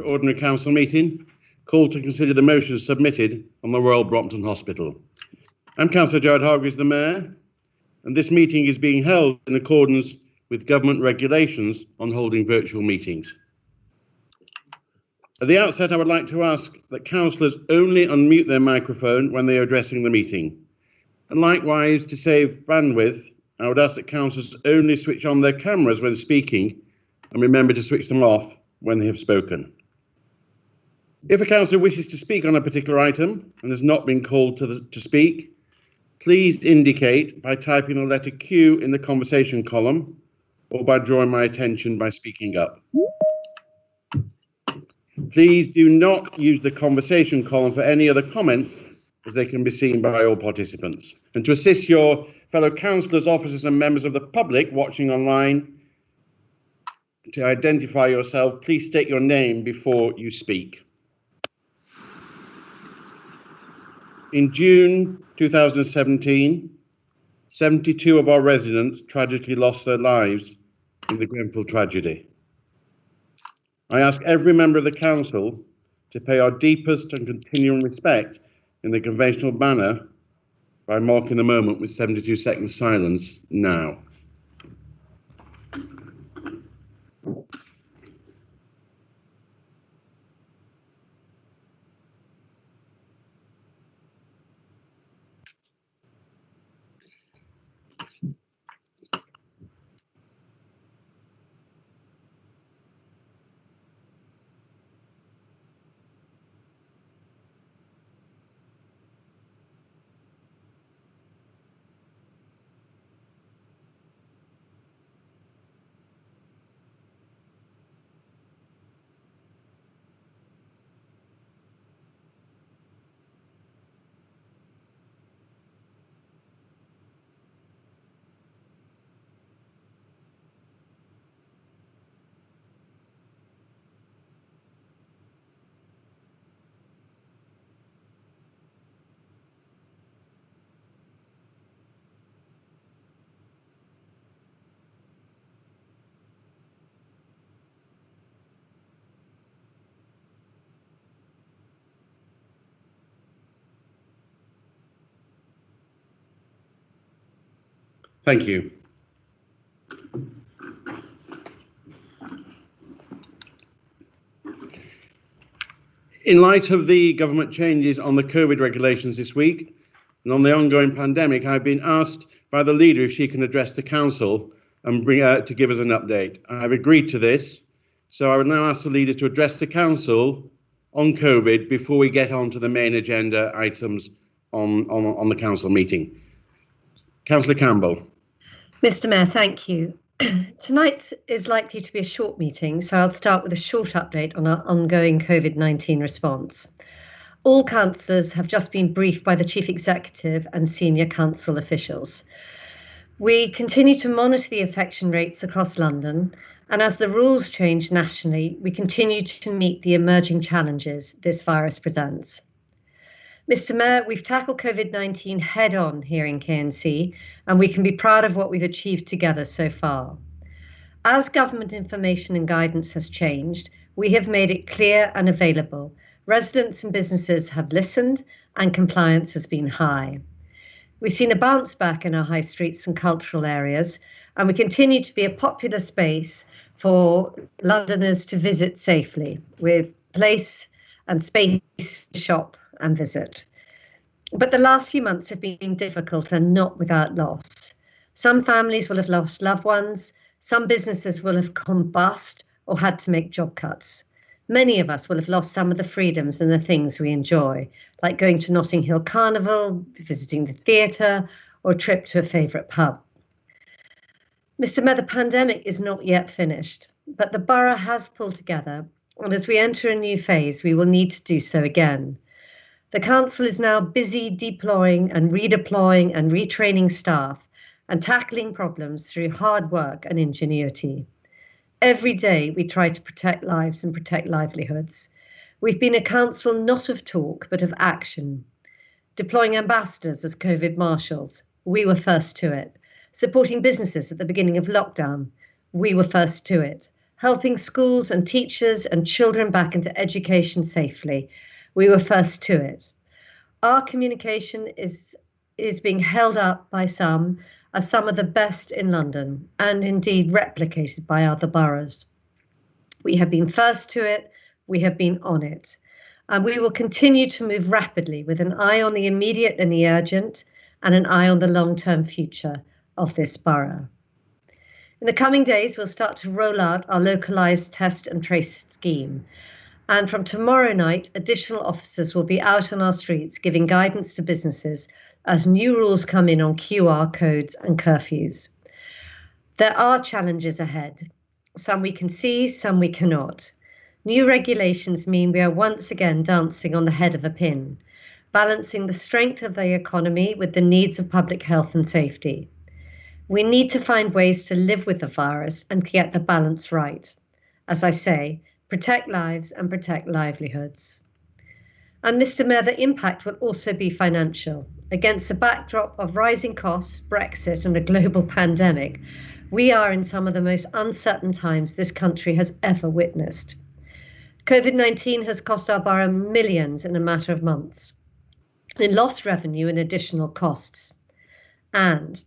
Ordinary Council meeting, called to consider the motions submitted on the Royal Brompton Hospital. I'm Councillor Gerard Hargreaves, the Mayor, and this meeting is being held in accordance with government regulations on holding virtual meetings. At the outset, I would like to ask that councillors only unmute their microphone when they are addressing the meeting. And likewise, to save bandwidth, I would ask that councillors only switch on their cameras when speaking and remember to switch them off when they have spoken. If a councillor wishes to speak on a particular item and has not been called to speak, please indicate by typing the letter Q in the conversation column or by drawing my attention by speaking up. Please do not use the conversation column for any other comments, as they can be seen by all participants. And to assist your fellow councillors, officers and members of the public watching online, to identify yourself, please state your name before you speak. In June 2017, 72 of our residents tragically lost their lives in the Grenfell tragedy. I ask every member of the council to pay our deepest and continuing respect in the conventional manner by marking the moment with 72 seconds silence now. Thank you. In light of the government changes on the COVID regulations this week and on the ongoing pandemic, I've been asked by the leader if she can address the council and bring to give us an update. I've agreed to this, so I will now ask the leader to address the council on COVID before we get on to the main agenda items on the council meeting. Councillor Campbell. Mr. Mayor, thank you. Tonight is likely to be a short meeting, so I'll start with a short update on our ongoing COVID-19 response. All councillors have just been briefed by the Chief Executive and senior council officials. We continue to monitor the infection rates across London, and as the rules change nationally, we continue to meet the emerging challenges this virus presents. Mr. Mayor, we've tackled COVID-19 head on here in KNC, and we can be proud of what we've achieved together so far. As government information and guidance has changed, we have made it clear and available. Residents and businesses have listened and compliance has been high. We've seen a bounce back in our high streets and cultural areas, and we continue to be a popular space for Londoners to visit safely, with place and space to shop and visit. But the last few months have been difficult and not without loss. Some families will have lost loved ones, some businesses will have gone bust or had to make job cuts. Many of us will have lost some of the freedoms and the things we enjoy, like going to Notting Hill Carnival, visiting the theatre, or a trip to a favourite pub. Mr. Mayor, the pandemic is not yet finished, but the borough has pulled together, and as we enter a new phase, we will need to do so again. The council is now busy deploying and redeploying and retraining staff and tackling problems through hard work and ingenuity. Every day we try to protect lives and protect livelihoods. We've been a council not of talk but of action. Deploying ambassadors as COVID marshals, we were first to it. Supporting businesses at the beginning of lockdown, we were first to it. helping schools and teachers and children back into education safely. We were first to it. Our communication is being held up by some as some of the best in London, and indeed replicated by other boroughs. We have been first to it, we have been on it, and we will continue to move rapidly with an eye on the immediate and the urgent, and an eye on the long-term future of this borough. In the coming days, we'll start to roll out our localised test and trace scheme. And from tomorrow night, additional officers will be out on our streets giving guidance to businesses as new rules come in on QR codes and curfews. There are challenges ahead. Some we can see, some we cannot. New regulations mean we are once again dancing on the head of a pin, balancing the strength of the economy with the needs of public health and safety. We need to find ways to live with the virus and get the balance right. As I say, protect lives and protect livelihoods. And Mr. Mayor, the impact will also be financial. Against a backdrop of rising costs, Brexit and a global pandemic, we are in some of the most uncertain times this country has ever witnessed. COVID-19 has cost our borough millions in a matter of months, in lost revenue and additional costs. And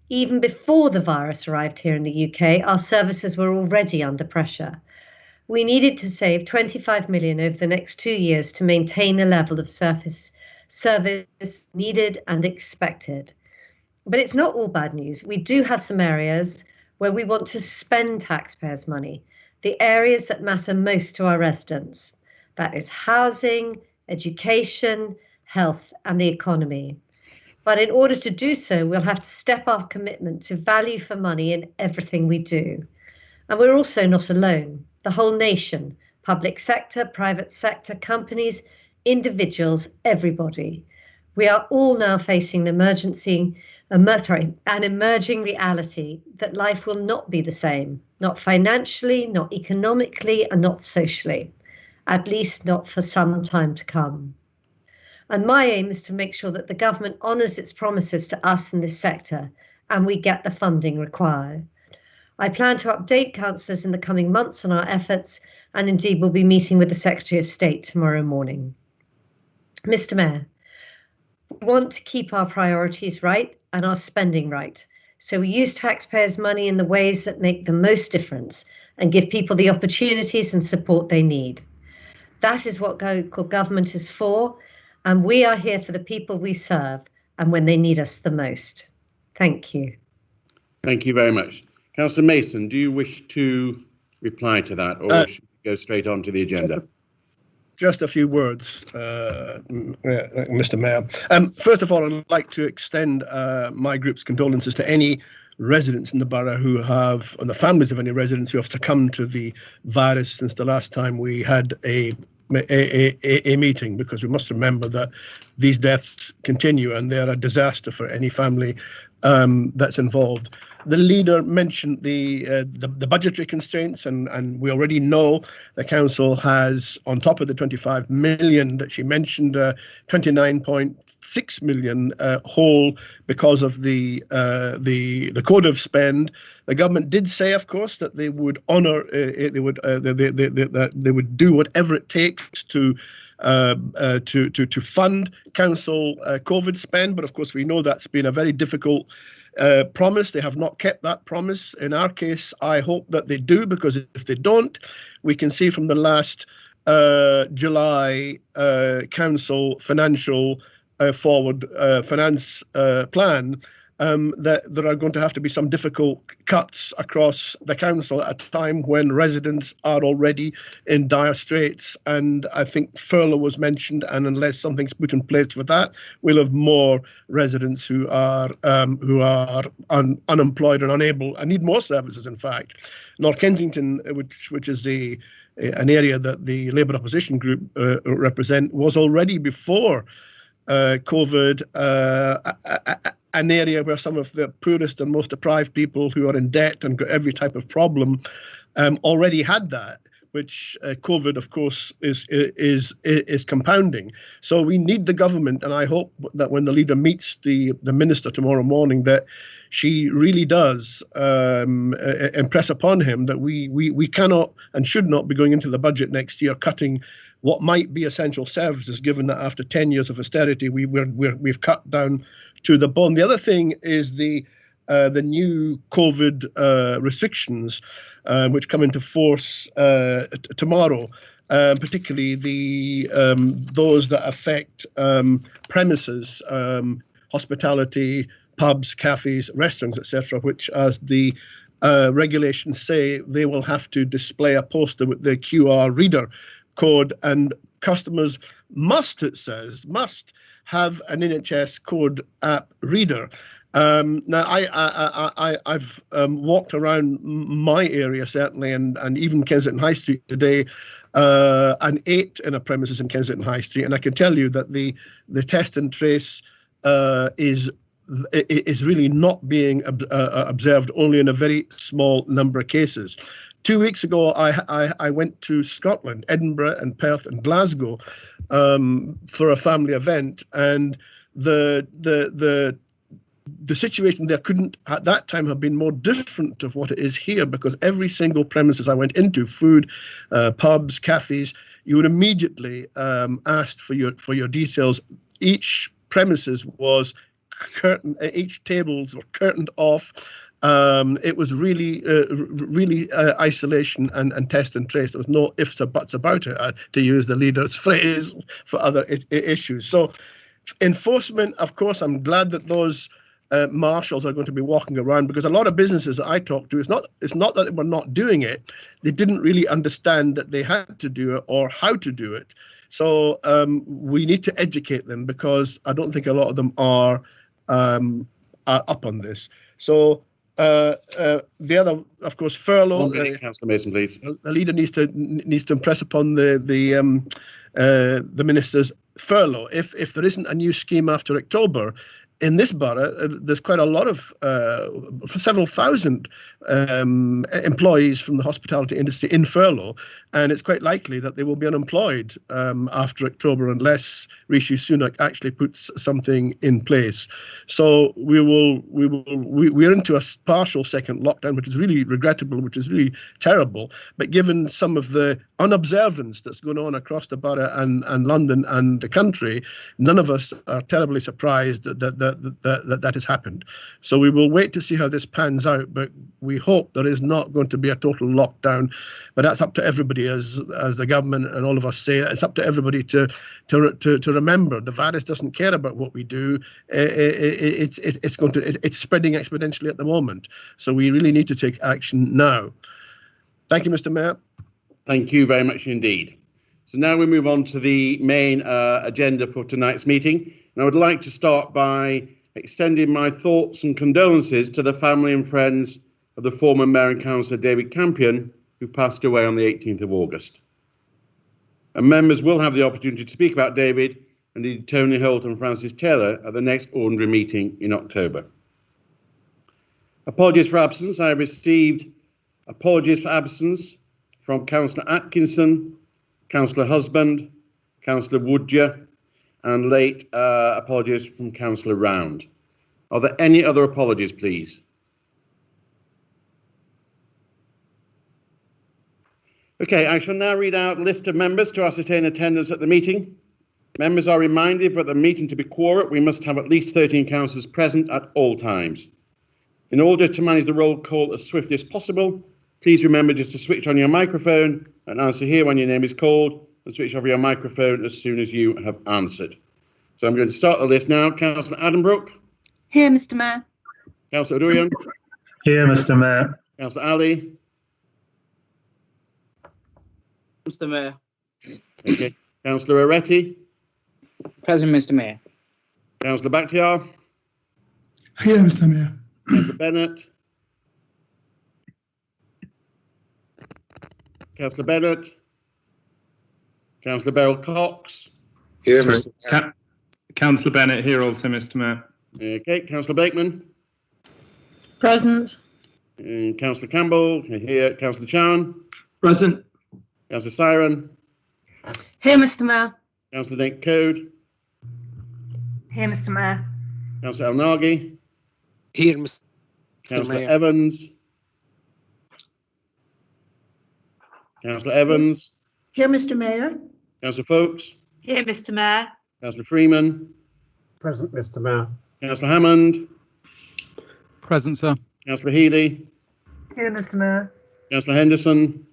even before the virus arrived here in the UK, our services were already under pressure. We needed to save 25 million over the next 2 years to maintain a level of service needed and expected. But it's not all bad news. We do have some areas where we want to spend taxpayers' money, the areas that matter most to our residents. That is housing, education, health, and the economy. But in order to do so, we'll have to step our commitment to value for money in everything we do. And we're also not alone. The whole nation, public sector, private sector, companies, individuals, everybody. We are all now facing an emerging reality that life will not be the same, not financially, not economically, and not socially, at least not for some time to come. And my aim is to make sure that the government honours its promises to us in this sector and we get the funding required. I plan to update councillors in the coming months on our efforts, and indeed we'll be meeting with the Secretary of State tomorrow morning. Mr. Mayor, we want to keep our priorities right and our spending right. So we use taxpayers' money in the ways that make the most difference and give people the opportunities and support they need. That is what local government is for, and we are here for the people we serve and when they need us the most. Thank you. Thank you very much. Councillor Mason, do you wish to reply to that, or should we go straight on to the agenda? Just a few words, Mr. Mayor. First of all, I'd like to extend my group's condolences to any residents in the borough who have, and the families of any residents who have succumbed to the virus since the last time we had a meeting, because we must remember that these deaths continue and they're a disaster for any family that's involved. The leader mentioned the budgetary constraints, and we already know the council has, on top of the 25 million that she mentioned, 29.6 million whole because of the code of spend. The government did say, of course, that they would honour, they would do whatever it takes to fund council COVID spend, but of course we know that's been a very difficult promise. They have not kept that promise. In our case, I hope that they do, because if they don't, we can see from the last July council financial finance plan that there are going to have to be some difficult cuts across the council at a time when residents are already in dire straits. And I think furlough was mentioned, and unless something's put in place for that, we'll have more residents who are unemployed and unable and need more services. In fact, North Kensington, which is an area that the Labour opposition group represent, was already before COVID an area where some of the poorest and most deprived people who are in debt and got every type of problem already had that. which COVID, of course, is compounding. So we need the government, and I hope that when the leader meets the minister tomorrow morning, that she really does impress upon him that we cannot and should not be going into the budget next year cutting what might be essential services, given that after 10 years of austerity, we've cut down to the bone. The other thing is the new COVID restrictions, which come into force tomorrow, particularly those that affect premises, hospitality, pubs, cafes, restaurants, etc., which, as the regulations say, they will have to display a poster with the QR reader code, and customers must, it says, must have an NHS code app reader. Now, I've walked around my area, certainly, and even Kensington High Street today, and ate in a premises in Kensington High Street, and I can tell you that the test and trace is really not being observed, only in a very small number of cases. 2 weeks ago, I went to Scotland, Edinburgh and Perth and Glasgow, for a family event, and the situation there couldn't at that time have been more different to what it is here, because every single premises I went into, food, pubs, cafes, you would immediately asked for your details. Each premises was curtained, each tables were curtained off. It was really isolation and test and trace. There was no ifs or buts about it, to use the leader's phrase, for other issues. So enforcement, of course, I'm glad that those marshals are going to be walking around, because a lot of businesses that I talk to, it's not that they were not doing it, they didn't really understand that they had to do it or how to do it. So we need to educate them, because I don't think a lot of them are up on this. So the other, of course, furlough. Councillor Mason, please. The leader needs to impress upon the minister's furlough. If there isn't a new scheme after October, in this borough, there's quite a lot of, several thousand employees from the hospitality industry in furlough, and it's quite likely that they will be unemployed after October unless Rishi Sunak actually puts something in place. So we're into a partial second lockdown, which is really regrettable, which is really terrible. But given some of the unobservance that's going on across the borough and London and the country, none of us are terribly surprised that has happened. So we will wait to see how this pans out, but we hope there is not going to be a total lockdown. But that's up to everybody, as the government and all of us say. It's up to everybody to remember the virus doesn't care about what we do. It's spreading exponentially at the moment. So we really need to take action now. Thank you, Mr. Mayor. Thank you very much indeed. So now we move on to the main agenda for tonight's meeting. And I would like to start by extending my thoughts and condolences to the family and friends of the former Mayor and Councillor David Campion, who passed away on the 18th of August. And members will have the opportunity to speak about David and indeed Tony Holt and Francis Taylor at the next ordinary meeting in October. Apologies for absence. I received apologies for absence from Councillor Atkinson, Councillor Husband, Councillor Woodger, and late apologies from Councillor Round. Are there any other apologies, please? Okay, I shall now read out a list of members to ascertain attendance at the meeting. Members are reminded that the meeting to be quorate, we must have at least 13 councillors present at all times. In order to manage the roll call as swiftly as possible, please remember just to switch on your microphone and answer here when your name is called, and switch off your microphone as soon as you have answered. So I'm going to start the list now. Councillor Addenbrook. Here, Mr. Mayor. Councillor O'Dourian. Here, Mr. Mayor. Councillor Ali. Mr. Mayor. Okay. Councillor Oretti. Present, Mr. Mayor. Councillor Bakhtiar. Here, Mr. Mayor. Councillor Bennett. Councillor Bennett. Councillor Beryl Cox. Here, Mr. Mayor. Councillor Bennett here also, Mr. Mayor. Okay. Councillor Bakeman. Present. And Councillor Campbell. Here. Councillor Chowan. Present. Councillor Siren. Here, Mr. Mayor. Councillor Nick Code. Here, Mr. Mayor. Councillor El Nagi. Here, Mr. Councillor Mayor. Evans. Councillor Evans. Here, Mr. Mayor. Councillor Folkes. Here, Mr. Mayor. Councillor Freeman. Present, Mr. Mayor. Councillor Hammond. Present, sir. Councillor Healy. Here, Mr. Mayor. Councillor Henderson.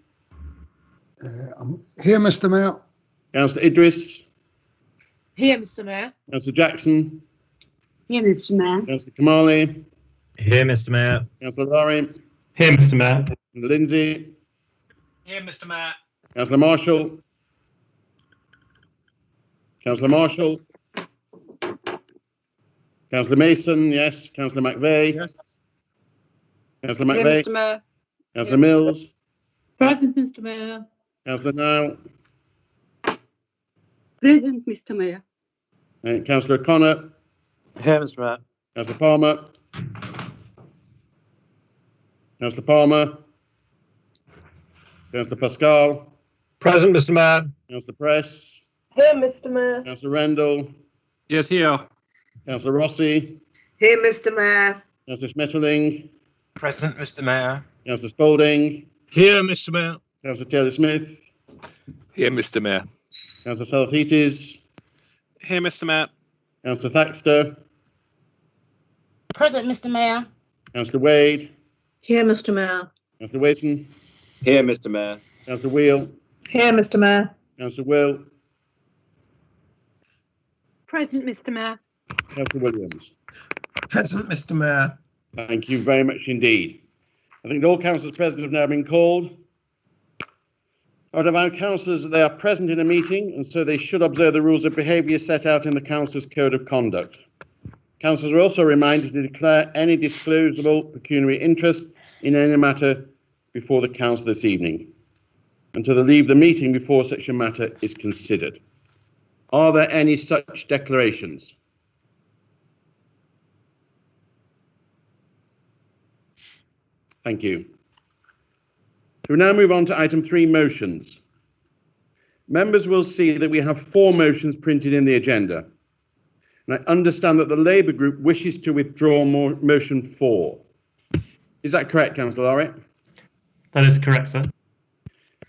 I'm here, Mr. Mayor. Councillor Idris. Here, Mr. Mayor. Councillor Jackson. Here, Mr. Mayor. Councillor Kamali. Here, Mr. Mayor. Councillor Laurie. Here, Mr. Mayor. Councillor Lindsay. Here, Mr. Mayor. Councillor Marshall. Councillor Marshall. Councillor Mason, yes. Councillor McVeigh. Yes. Councillor McVeigh. Mayor. Councillor Mills. Present, Mr. Mayor. Councillor Now. Present, Mr. Mayor. And Councillor O'Connor. Here, Mr. Mayor. Councillor Palmer. Councillor Palmer. Councillor Pascal. Present, Mr. Mayor. Councillor Press. Here, Mr. Mayor. Councillor Rendell. Yes, here. Councillor Rossi. Here, Mr. Mayor. Councillor Schmetterling. Present, Mr. Mayor. Councillor Spalding. Here, Mr. Mayor. Councillor Taylor Smith. Here, Mr. Mayor. Councillor Salafitis. Here, Mr. Mayor. Councillor Thaxter. Present, Mr. Mayor. Councillor Wade. Here, Mr. Mayor. Councillor Wayson. Here, Mr. Mayor. Councillor Wheel. Here, Mr. Mayor. Councillor Will. Present, Mr. Mayor. Councillor Williams. Present, Mr. Mayor. Thank you very much indeed. I think all councillors present have now been called. I would remind councillors that they are present in a meeting and so they should observe the rules of behaviour set out in the councillors' code of conduct. Councillors are also reminded to declare any disclosable pecuniary interest in any matter before the council this evening, and to leave the meeting before such a matter is considered. Are there any such declarations? Thank you. We now move on to item 3, motions. Members will see that we have 4 motions printed in the agenda. And I understand that the Labour Group wishes to withdraw motion 4. Is that correct, Councillor Laurie? That is correct, sir.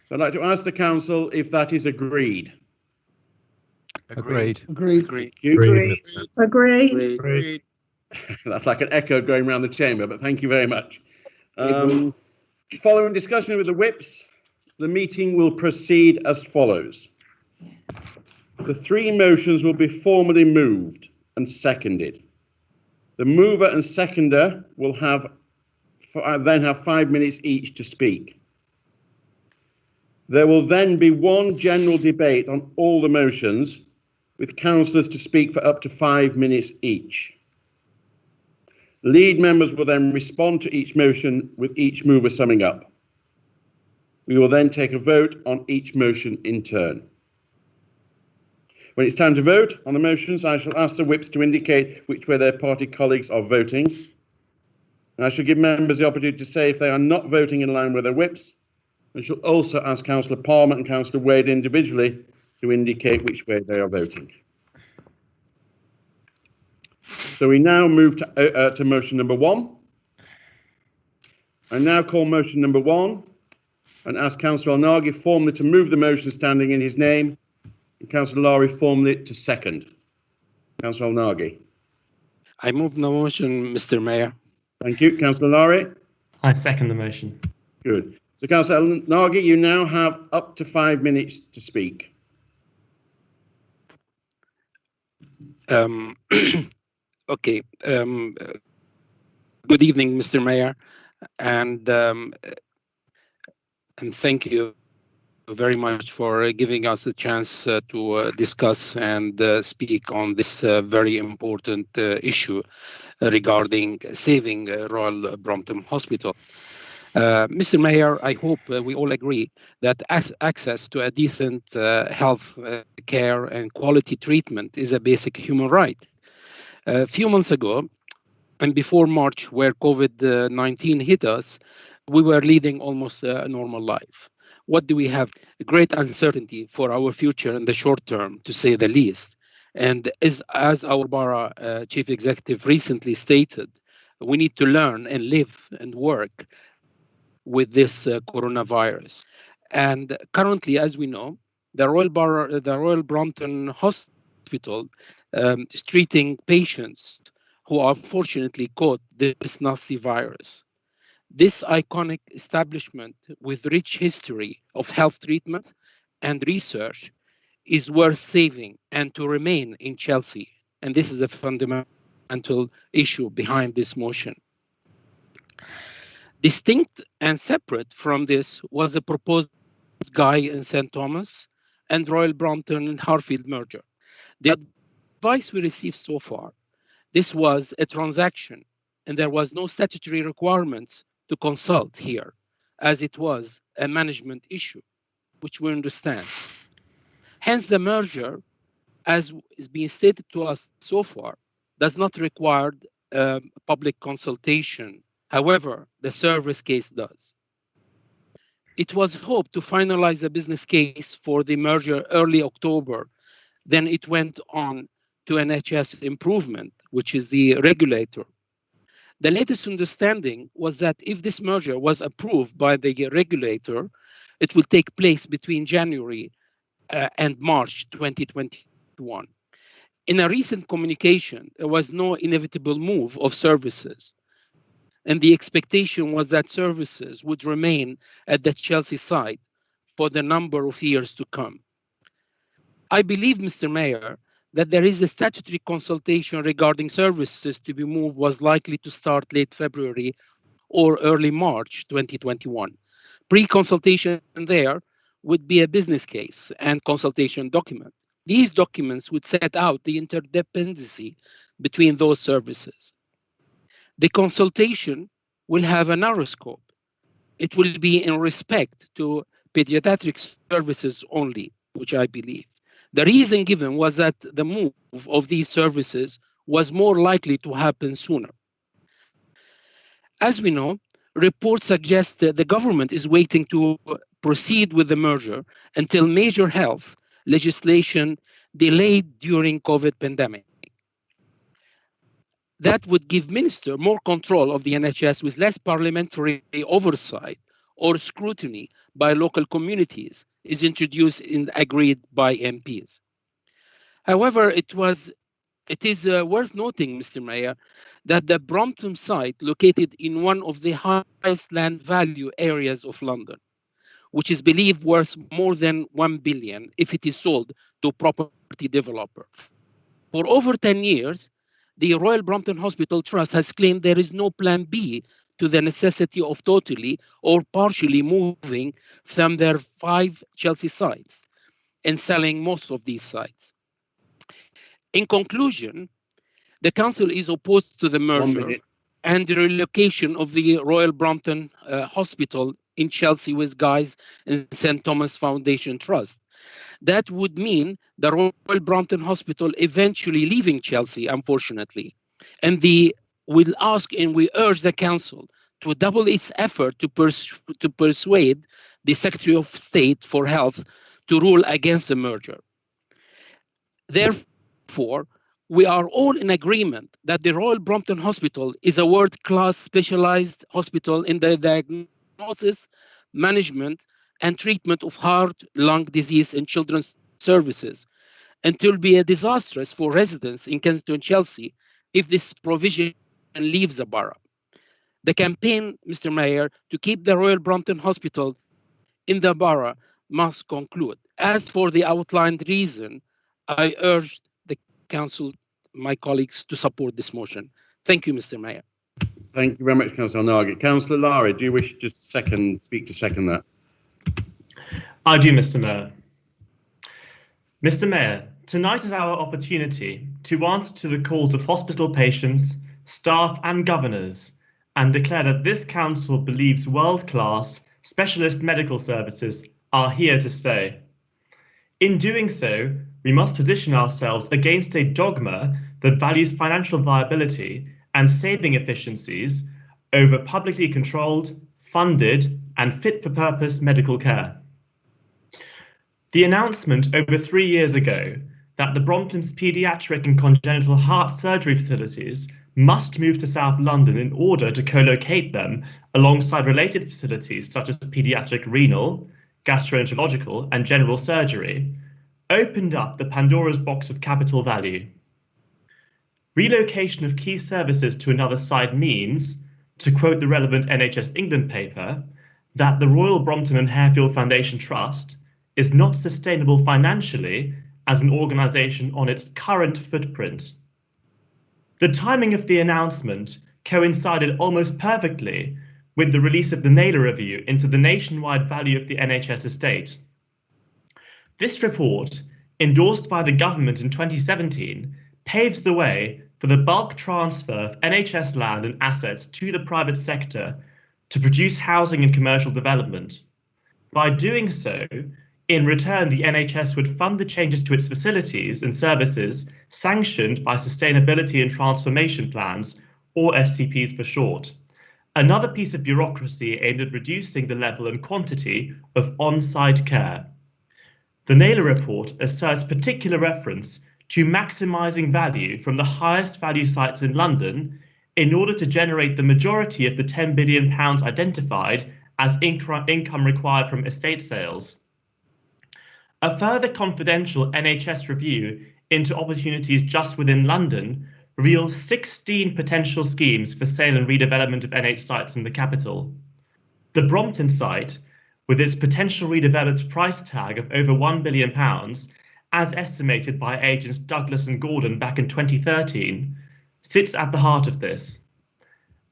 So I'd like to ask the council if that is agreed. Agreed. Agreed. Thank you. Agreed. Agree. Agreed. That's like an echo going around the chamber, but thank you very much. Following discussion with the whips, the meeting will proceed as follows. The 3 motions will be formally moved and seconded. The mover and seconder will then have 5 minutes each to speak. There will then be one general debate on all the motions, with councillors to speak for up to 5 minutes each. Lead members will then respond to each motion with each mover summing up. We will then take a vote on each motion in turn. When it's time to vote on the motions, I shall ask the whips to indicate which way their party colleagues are voting. And I shall give members the opportunity to say if they are not voting in line with their whips. I shall also ask Councillor Palmer and Councillor Wade individually to indicate which way they are voting. So we now move to motion number 1. I now call motion number 1 and ask Councillor El Nagi formally to move the motion standing in his name, and Councillor Laurie formally to second. Councillor El Nagi. I move the motion, Mr. Mayor. Thank you. Councillor Laurie. I second the motion. Good. So Councillor El Nagi, you now have up to 5 minutes to speak. Okay. Good evening, Mr. Mayor, and thank you very much for giving us a chance to discuss and speak on this very important issue regarding saving Royal Brompton Hospital. Mr. Mayor, I hope we all agree that access to a decent health care and quality treatment is a basic human right. A few months ago, and before March, where COVID-19 hit us, we were leading almost a normal life. What do we have? Great uncertainty for our future in the short term, to say the least. And as our BARA chief executive recently stated, we need to learn and live and work with this coronavirus. And currently, as we know, the Royal Brompton Hospital is treating patients who are fortunately caught this nasty virus. This iconic establishment with rich history of health treatment and research is worth saving and to remain in Chelsea. And this is a fundamental issue behind this motion. Distinct and separate from this was a proposed Guy and St. Thomas and Royal Brompton and Harfield merger. The advice we received so far, this was a transaction and there was no statutory requirements to consult here, as it was a management issue, which we understand. Hence, the merger, as is being stated to us so far, does not require public consultation. However, the service case does. It was hoped to finalize a business case for the merger early October. Then it went on to NHS Improvement, which is the regulator. The latest understanding was that if this merger was approved by the regulator, it will take place between January and March 2021. In a recent communication, there was no inevitable move of services, and the expectation was that services would remain at the Chelsea site for the number of years to come. I believe, Mr. Mayor, that there is a statutory consultation regarding services to be moved was likely to start late February or early March 2021. Pre-consultation there would be a business case and consultation document. These documents would set out the interdependency between those services. The consultation will have a narrow scope. It will be in respect to pediatric services only, which I believe. The reason given was that the move of these services was more likely to happen sooner. As we know, reports suggest that the government is waiting to proceed with the merger until major health legislation delayed during COVID pandemic. That would give minister more control of the NHS with less parliamentary oversight or scrutiny by local communities is introduced and agreed by MPs. However, it is worth noting, Mr. Mayor, that the Brompton site located in one of the highest land value areas of London, which is believed worth more than 1 billion if it is sold to a property developer. For over 10 years, the Royal Brompton Hospital Trust has claimed there is no plan B to the necessity of totally or partially moving from their 5 Chelsea sites and selling most of these sites. In conclusion, the council is opposed to the merger and the relocation of the Royal Brompton Hospital in Chelsea with Guy's and St. Thomas Foundation Trust. That would mean the Royal Brompton Hospital eventually leaving Chelsea, unfortunately. And we'll ask and we urge the council to double its effort to persuade the Secretary of State for Health to rule against the merger. Therefore, we are all in agreement that the Royal Brompton Hospital is a world-class specialized hospital in the diagnosis, management, and treatment of heart, lung disease in children's services, and it will be a disastrous for residents in Kensington, Chelsea, if this provision leaves the borough. The campaign, Mr. Mayor, to keep the Royal Brompton Hospital in the borough must conclude. As for the outlined reason, I urge the council, my colleagues, to support this motion. Thank you, Mr. Mayor. Thank you very much, Councillor Nargit. Councillor Lara, do you wish to speak to second that? I do, Mr. Mayor. Mr. Mayor, tonight is our opportunity to answer to the calls of hospital patients, staff and governors, and declare that this council believes world-class specialist medical services are here to stay. In doing so, we must position ourselves against a dogma that values financial viability and saving efficiencies over publicly controlled, funded, and fit-for-purpose medical care. The announcement over 3 years ago that the Brompton's paediatric and congenital heart surgery facilities must move to South London in order to co-locate them alongside related facilities such as paediatric renal, gastroenterological and general surgery, opened up the Pandora's box of capital value. Relocation of key services to another site means, to quote the relevant NHS England paper, that the Royal Brompton and Harefield Foundation Trust is not sustainable financially as an organisation on its current footprint. The timing of the announcement coincided almost perfectly with the release of the Naylor Review into the nationwide value of the NHS estate. This report, endorsed by the government in 2017, paves the way for the bulk transfer of NHS land and assets to the private sector to produce housing and commercial development. By doing so, in return, the NHS would fund the changes to its facilities and services sanctioned by Sustainability and Transformation Plans, or STPs for short. Another piece of bureaucracy aimed at reducing the level and quantity of on-site care. The Naylor report asserts particular reference to maximising value from the highest value sites in London in order to generate the majority of the £10 billion identified as income required from estate sales. A further confidential NHS review into opportunities just within London reveals 16 potential schemes for sale and redevelopment of NH sites in the capital. The Brompton site, with its potential redeveloped price tag of over £1 billion, as estimated by agents Douglas and Gordon back in 2013, sits at the heart of this.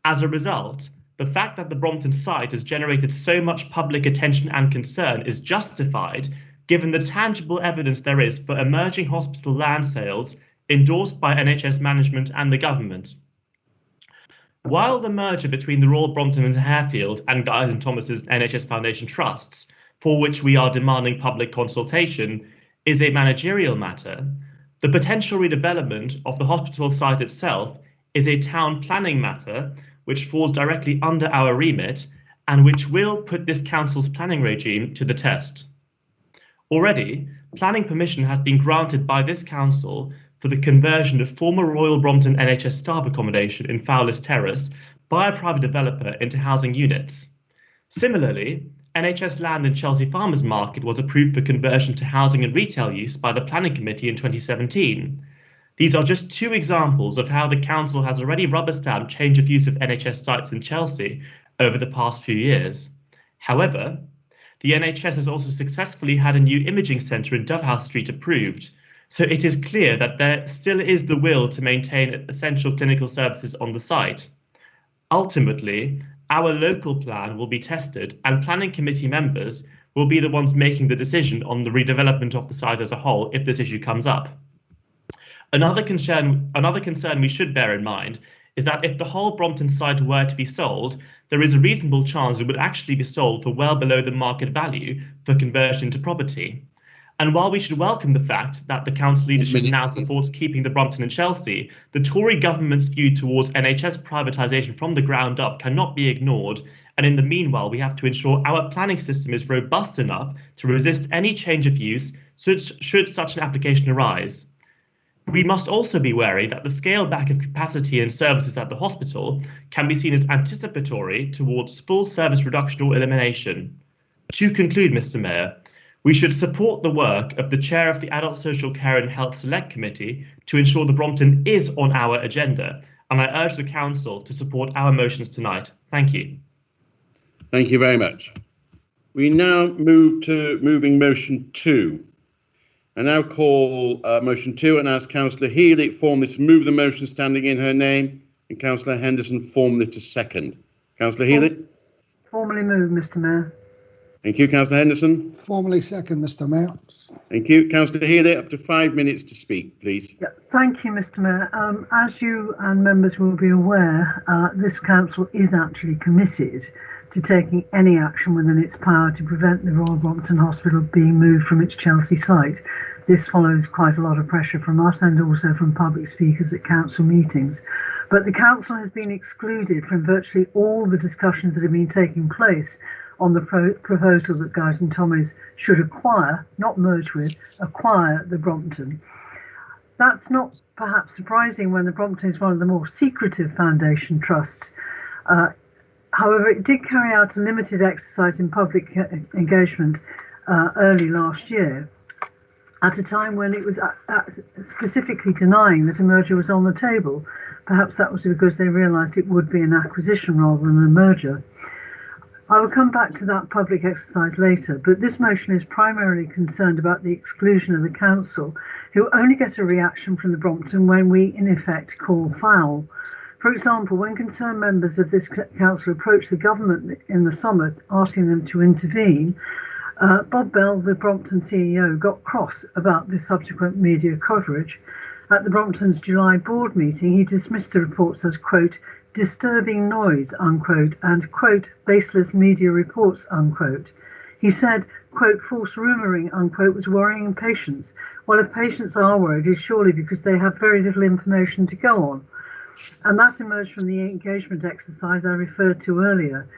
As a result, the fact that the Brompton site has generated so much public attention and concern is justified given the tangible evidence there is for emerging hospital land sales endorsed by NHS management and the government. While the merger between the Royal Brompton and Harefield and Guy's and Thomas's NHS Foundation trusts, for which we are demanding public consultation, is a managerial matter, the potential redevelopment of the hospital site itself is a town planning matter which falls directly under our remit and which will put this council's planning regime to the test. Already, planning permission has been granted by this council for the conversion of former Royal Brompton NHS staff accommodation in Fowler's Terrace by a private developer into housing units. Similarly, NHS land in Chelsea Farmers Market was approved for conversion to housing and retail use by the Planning Committee in 2017. These are just two examples of how the council has already rubber-stamped change of use of NHS sites in Chelsea over the past few years. However, the NHS has also successfully had a new imaging centre in Dovehouse Street approved, so it is clear that there still is the will to maintain essential clinical services on the site. Ultimately, our local plan will be tested and planning committee members will be the ones making the decision on the redevelopment of the site as a whole if this issue comes up. Another concern we should bear in mind is that if the whole Brompton site were to be sold, there is a reasonable chance it would actually be sold for well below the market value for conversion to property. And while we should welcome the fact that the council leadership now supports keeping the Brompton and Chelsea, the Tory government's view towards NHS privatisation from the ground up cannot be ignored. And in the meanwhile, we have to ensure our planning system is robust enough to resist any change of use should such an application arise. We must also be wary that the scale back of capacity and services at the hospital can be seen as anticipatory towards full service reduction or elimination. To conclude, Mr. Mayor, we should support the work of the chair of the Adult Social Care and Health Select Committee to ensure the Brompton is on our agenda, and I urge the council to support our motions tonight. Thank you. Thank you very much. We now move to moving motion 2. I now call motion 2 and ask Councillor Healy formally to move the motion standing in her name and Councillor Henderson formally to second. Councillor Healy? Formally moved, Mr. Mayor. Thank you, Councillor Henderson. Formally second, Mr. Mayor. Thank you. Councillor Healy, up to 5 minutes to speak, please. Yeah, thank you, Mr. Mayor. As you and members will be aware, this council is actually committed to taking any action within its power to prevent the Royal Brompton Hospital being moved from its Chelsea site. This follows quite a lot of pressure from us and also from public speakers at council meetings. But the council has been excluded from virtually all the discussions that have been taking place on the proposal that Guy's and Tommy's should acquire, not merge with, acquire the Brompton. That's not perhaps surprising when the Brompton is one of the more secretive foundation trusts. However, it did carry out a limited exercise in public engagement early last year, at a time when it was specifically denying that a merger was on the table. Perhaps that was because they realised it would be an acquisition rather than a merger. I will come back to that public exercise later, but this motion is primarily concerned about the exclusion of the council, who only get a reaction from the Brompton when we, in effect, call foul. For example, when concerned members of this council approached the government in the summer asking them to intervene, Bob Bell, the Brompton CEO, got cross about the subsequent media coverage. At the Brompton's July board meeting, he dismissed the reports as, quote, disturbing noise, unquote, and, quote, baseless media reports, unquote. He said, quote, false rumouring, unquote, was worrying patients. Well, if patients are worried, it's surely because they have very little information to go on. And that's emerged from the engagement exercise I referred to earlier.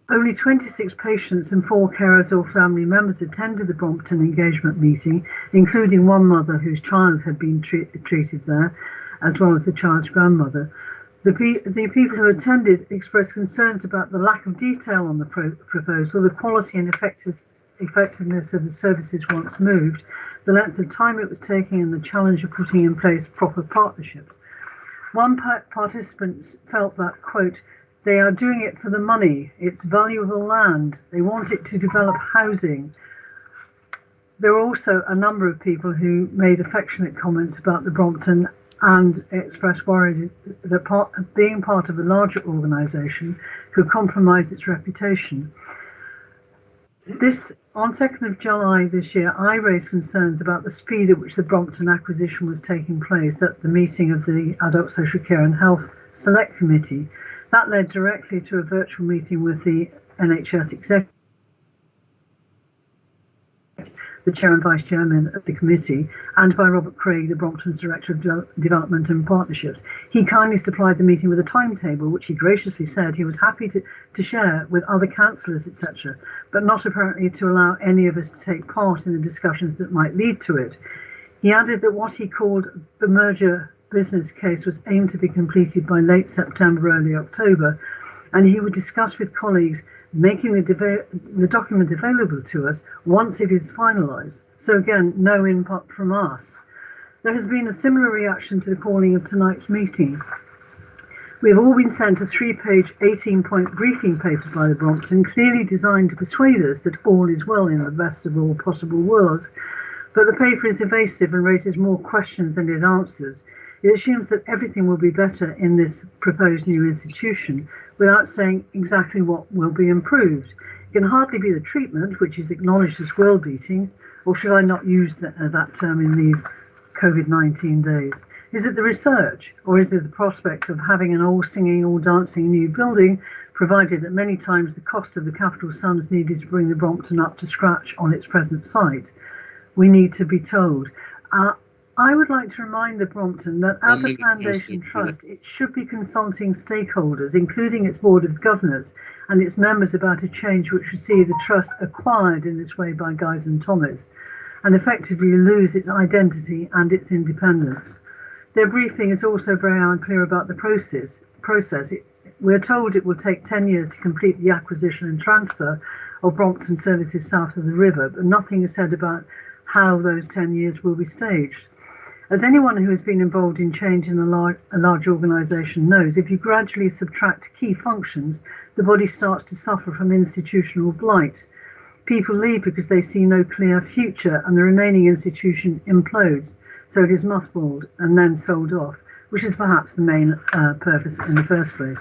Only 26 patients and 4 carers or family members attended the Brompton engagement meeting, including one mother whose child had been treated there, as well as the child's grandmother. The people who attended expressed concerns about the lack of detail on the proposal, the quality and effectiveness of the services once moved, the length of time it was taking, and the challenge of putting in place proper partnerships. One participant felt that, quote, they are doing it for the money, it's valuable land, they want it to develop housing. There were also a number of people who made affectionate comments about the Brompton and expressed worry that being part of a larger organisation could compromise its reputation. On 2nd of July this year, I raised concerns about the speed at which the Brompton acquisition was taking place at the meeting of the Adult Social Care and Health Select Committee. That led directly to a virtual meeting with the NHS executive, the chair and vice chairman of the committee, and by Robert Craig, the Brompton's Director of Development and Partnerships. He kindly supplied the meeting with a timetable, which he graciously said he was happy to share with other councillors, etc., but not apparently to allow any of us to take part in the discussions that might lead to it. He added that what he called the merger business case was aimed to be completed by late September, early October, and he would discuss with colleagues making the document available to us once it is finalised. So again, no input from us. There has been a similar reaction to the calling of tonight's meeting. We have all been sent a 3-page, 18-point briefing paper by the Brompton, clearly designed to persuade us that all is well in the best of all possible worlds, but the paper is evasive and raises more questions than it answers. It assumes that everything will be better in this proposed new institution without saying exactly what will be improved. It can hardly be the treatment, which is acknowledged as world-beating, or should I not use that term in these COVID-19 days? Is it the research, or is it the prospect of having an all-singing, all-dancing new building, provided that many times the cost of the capital sums needed to bring the Brompton up to scratch on its present site? We need to be told. I would like to remind the Brompton that as a foundation trust, it should be consulting stakeholders, including its board of governors and its members, about a change which would see the trust acquired in this way by Guy's and Tommy's and effectively lose its identity and its independence. Their briefing is also very unclear about the process. We're told it will take 10 years to complete the acquisition and transfer of Brompton services south of the river, but nothing is said about how those 10 years will be staged. As anyone who has been involved in change in a large organisation knows, if you gradually subtract key functions, the body starts to suffer from institutional blight. People leave because they see no clear future, and the remaining institution implodes, so it is mothballed and then sold off, which is perhaps the main purpose in the first place.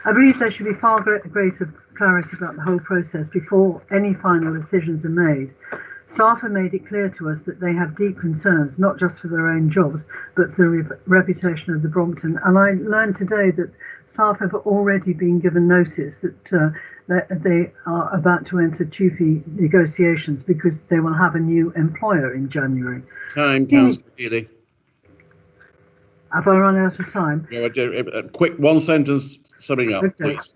I believe there should be far greater clarity about the whole process before any final decisions are made. Staff have made it clear to us that they have deep concerns, not just for their own jobs, but for the reputation of the Brompton. And I learned today that staff have already been given notice that they are about to enter TUFE negotiations because they will have a new employer in January. Time, Councillor Healy. Have I run out of time? Yeah, a quick one sentence summing up, okay. please.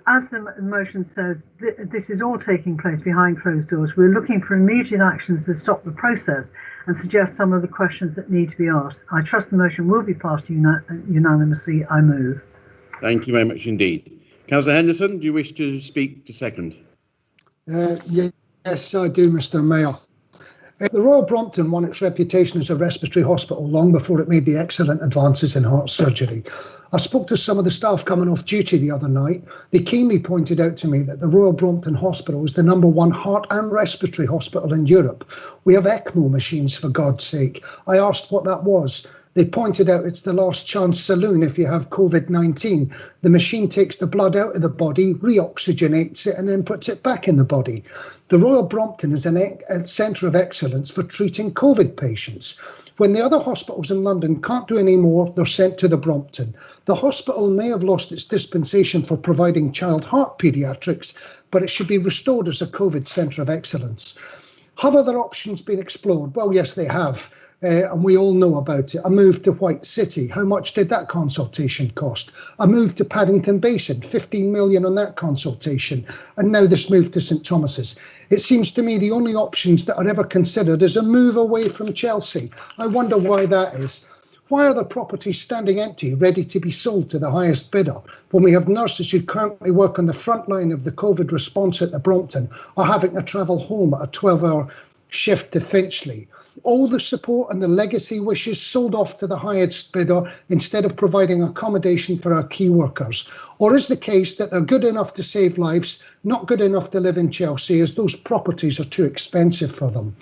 as the motion says, this is all taking place behind closed doors. We're looking for immediate actions to stop the process and suggest some of the questions that need to be asked. I trust the motion will be passed unanimously. I move. Thank you very much indeed. Councillor Henderson, do you wish to speak to second? Yes, I do, Mr. Mayor. The Royal Brompton won its reputation as a respiratory hospital long before it made the excellent advances in heart surgery. I spoke to some of the staff coming off duty the other night. They keenly pointed out to me that the Royal Brompton Hospital is the #1 heart and respiratory hospital in Europe. We have ECMO machines, for God's sake. I asked what that was. They pointed out it's the last chance saloon if you have COVID-19. The machine takes the blood out of the body, reoxygenates it, and then puts it back in the body. The Royal Brompton is a centre of excellence for treating COVID patients. When the other hospitals in London can't do any more, they're sent to the Brompton. The hospital may have lost its dispensation for providing child heart paediatrics, but it should be restored as a COVID centre of excellence. Have other options been explored? Well, yes, they have. And we all know about it. A move to White City, how much did that consultation cost? A move to Paddington Basin, 15 million on that consultation. And now this move to St Thomas's. It seems to me the only options that are ever considered is a move away from Chelsea. I wonder why that is. Why are the properties standing empty, ready to be sold to the highest bidder, when we have nurses who currently work on the front line of the COVID response at the Brompton are having to travel home at a 12-hour shift to Finchley? All the support and the legacy wishes sold off to the highest bidder instead of providing accommodation for our key workers? Or is the case that they're good enough to save lives, not good enough to live in Chelsea, as those properties are too expensive for them?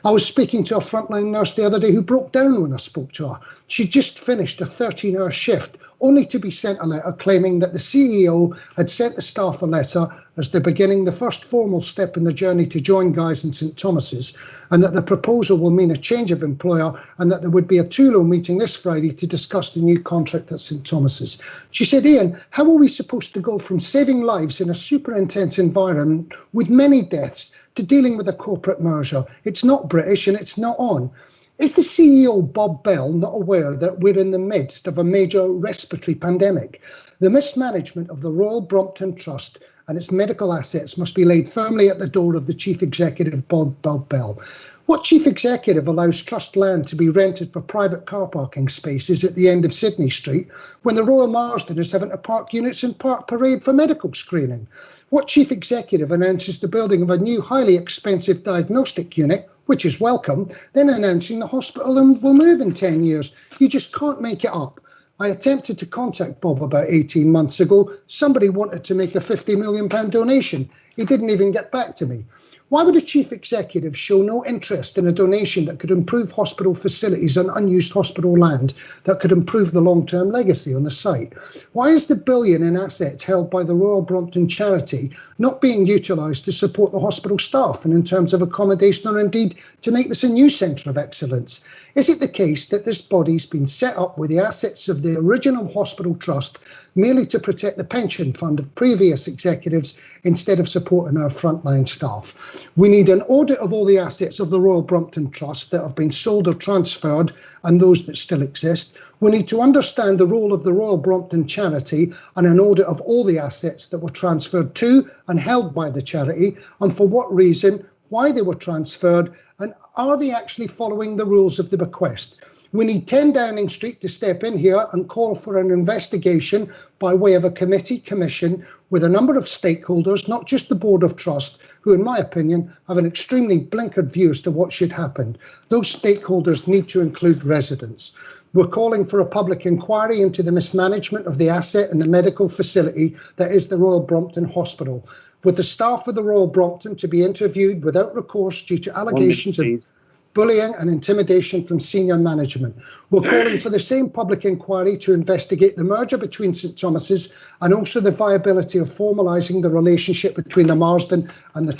I was speaking to a frontline nurse the other day who broke down when I spoke to her. She just finished a 13-hour shift, only to be sent a letter claiming that the CEO had sent the staff a letter as they're beginning the first formal step in the journey to join Guy's and St Thomas's, and that the proposal will mean a change of employer, and that there would be a TULO meeting this Friday to discuss the new contract at St Thomas's. She said, Ian, how are we supposed to go from saving lives in a super intense environment with many deaths to dealing with a corporate merger? It's not British and it's not on. Is the CEO, Bob Bell, not aware that we're in the midst of a major respiratory pandemic? The mismanagement of the Royal Brompton Trust and its medical assets must be laid firmly at the door of the Chief Executive, Bob Bell. What Chief Executive allows trust land to be rented for private car parking spaces at the end of Sydney Street when the Royal Marsden is having to park units in Park Parade for medical screening? What Chief Executive announces the building of a new highly expensive diagnostic unit, which is welcome, then announcing the hospital will move in 10 years? You just can't make it up. I attempted to contact Bob about 18 months ago. Somebody wanted to make a £50 million donation. He didn't even get back to me. Why would a chief executive show no interest in a donation that could improve hospital facilities and unused hospital land that could improve the long-term legacy on the site? Why is the billion in assets held by the Royal Brompton charity not being utilised to support the hospital staff and in terms of accommodation, or indeed to make this a new centre of excellence? Is it the case that this body's been set up with the assets of the original hospital trust merely to protect the pension fund of previous executives instead of supporting our frontline staff? We need an audit of all the assets of the Royal Brompton Trust that have been sold or transferred and those that still exist. We need to understand the role of the Royal Brompton charity and an audit of all the assets that were transferred to and held by the charity, and for what reason, why they were transferred, and are they actually following the rules of the bequest? We need 10 Downing Street to step in here and call for an investigation by way of a commission with a number of stakeholders, not just the Board of Trust, who, in my opinion, have an extremely blinkered view as to what should happen. Those stakeholders need to include residents. We're calling for a public inquiry into the mismanagement of the asset and the medical facility that is the Royal Brompton Hospital, with the staff of the Royal Brompton to be interviewed without recourse due to allegations of bullying and intimidation from senior management. We're calling for the same public inquiry to investigate the merger between St Thomas's and also the viability of formalising the relationship between the Marsden and the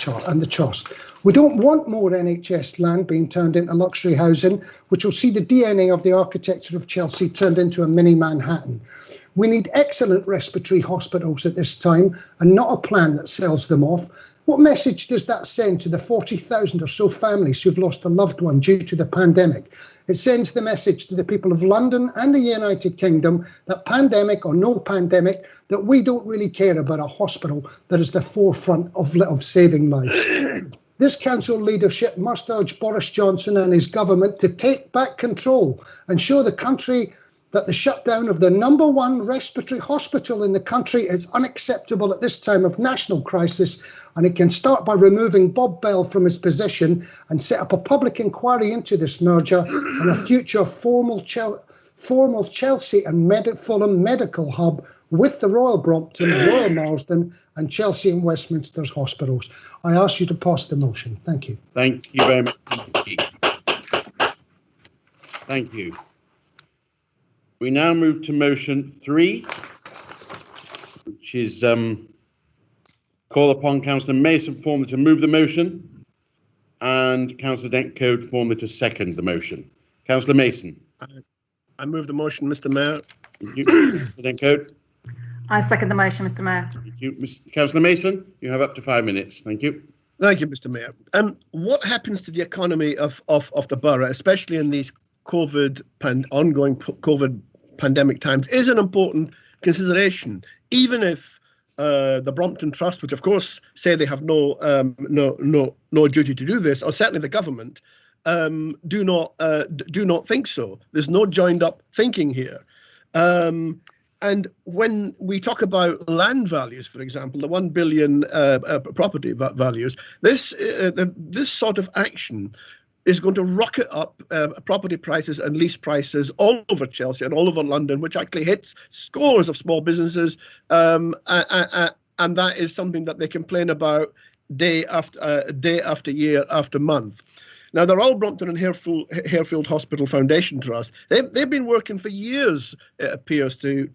Trust. We don't want more NHS land being turned into luxury housing, which will see the DNA of the architecture of Chelsea turned into a mini Manhattan. We need excellent respiratory hospitals at this time and not a plan that sells them off. What message does that send to the 40,000 or so families who've lost a loved one due to the pandemic? It sends the message to the people of London and the United Kingdom that pandemic or no pandemic, that we don't really care about a hospital that is the forefront of saving lives. This council leadership must urge Boris Johnson and his government to take back control and show the country that the shutdown of the #1 respiratory hospital in the country is unacceptable at this time of national crisis, and it can start by removing Bob Bell from his position and set up a public inquiry into this merger and a future formal Chelsea and Fulham medical hub with the Royal Brompton, Royal Marsden and Chelsea and Westminster's hospitals. I ask you to pass the motion. Thank you. Thank you very much. Thank you. We now move to motion 3, which is call upon Councillor Mason formally to move the motion and Councillor Dent-Coad formally to second the motion. Councillor Mason. I move the motion, Mr. Mayor. Thank you. Councillor Dent-Coad. I second the motion, Mr. Mayor. Thank you. Councillor Mason, you have up to 5 minutes. Thank you. Thank you, Mr. Mayor. What happens to the economy of the borough, especially in these ongoing COVID pandemic times, is an important consideration, even if the Brompton Trust, which of course say they have no duty to do this, or certainly the government, do not think so. There's no joined up thinking here. And when we talk about land values, for example, the 1 billion property values, this sort of action is going to rocket up property prices and lease prices all over Chelsea and all over London, which actually hits scores of small businesses. And that is something that they complain about day after year after month. Now, the Royal Brompton and Harefield Hospital Foundation Trust, they've been working for years, it appears, to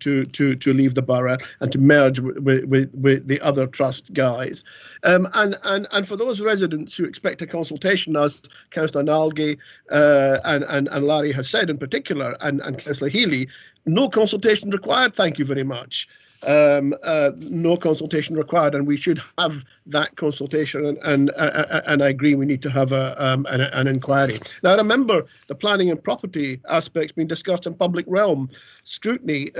leave the borough and to merge with the other trust guys. And for those residents who expect a consultation, as Councillor Nalgi and Larry has said in particular, and Councillor Healy, no consultation required, thank you very much. No consultation required, and we should have that consultation. And I agree, we need to have an inquiry. Now, remember, the planning and property aspects being discussed in public realm scrutiny,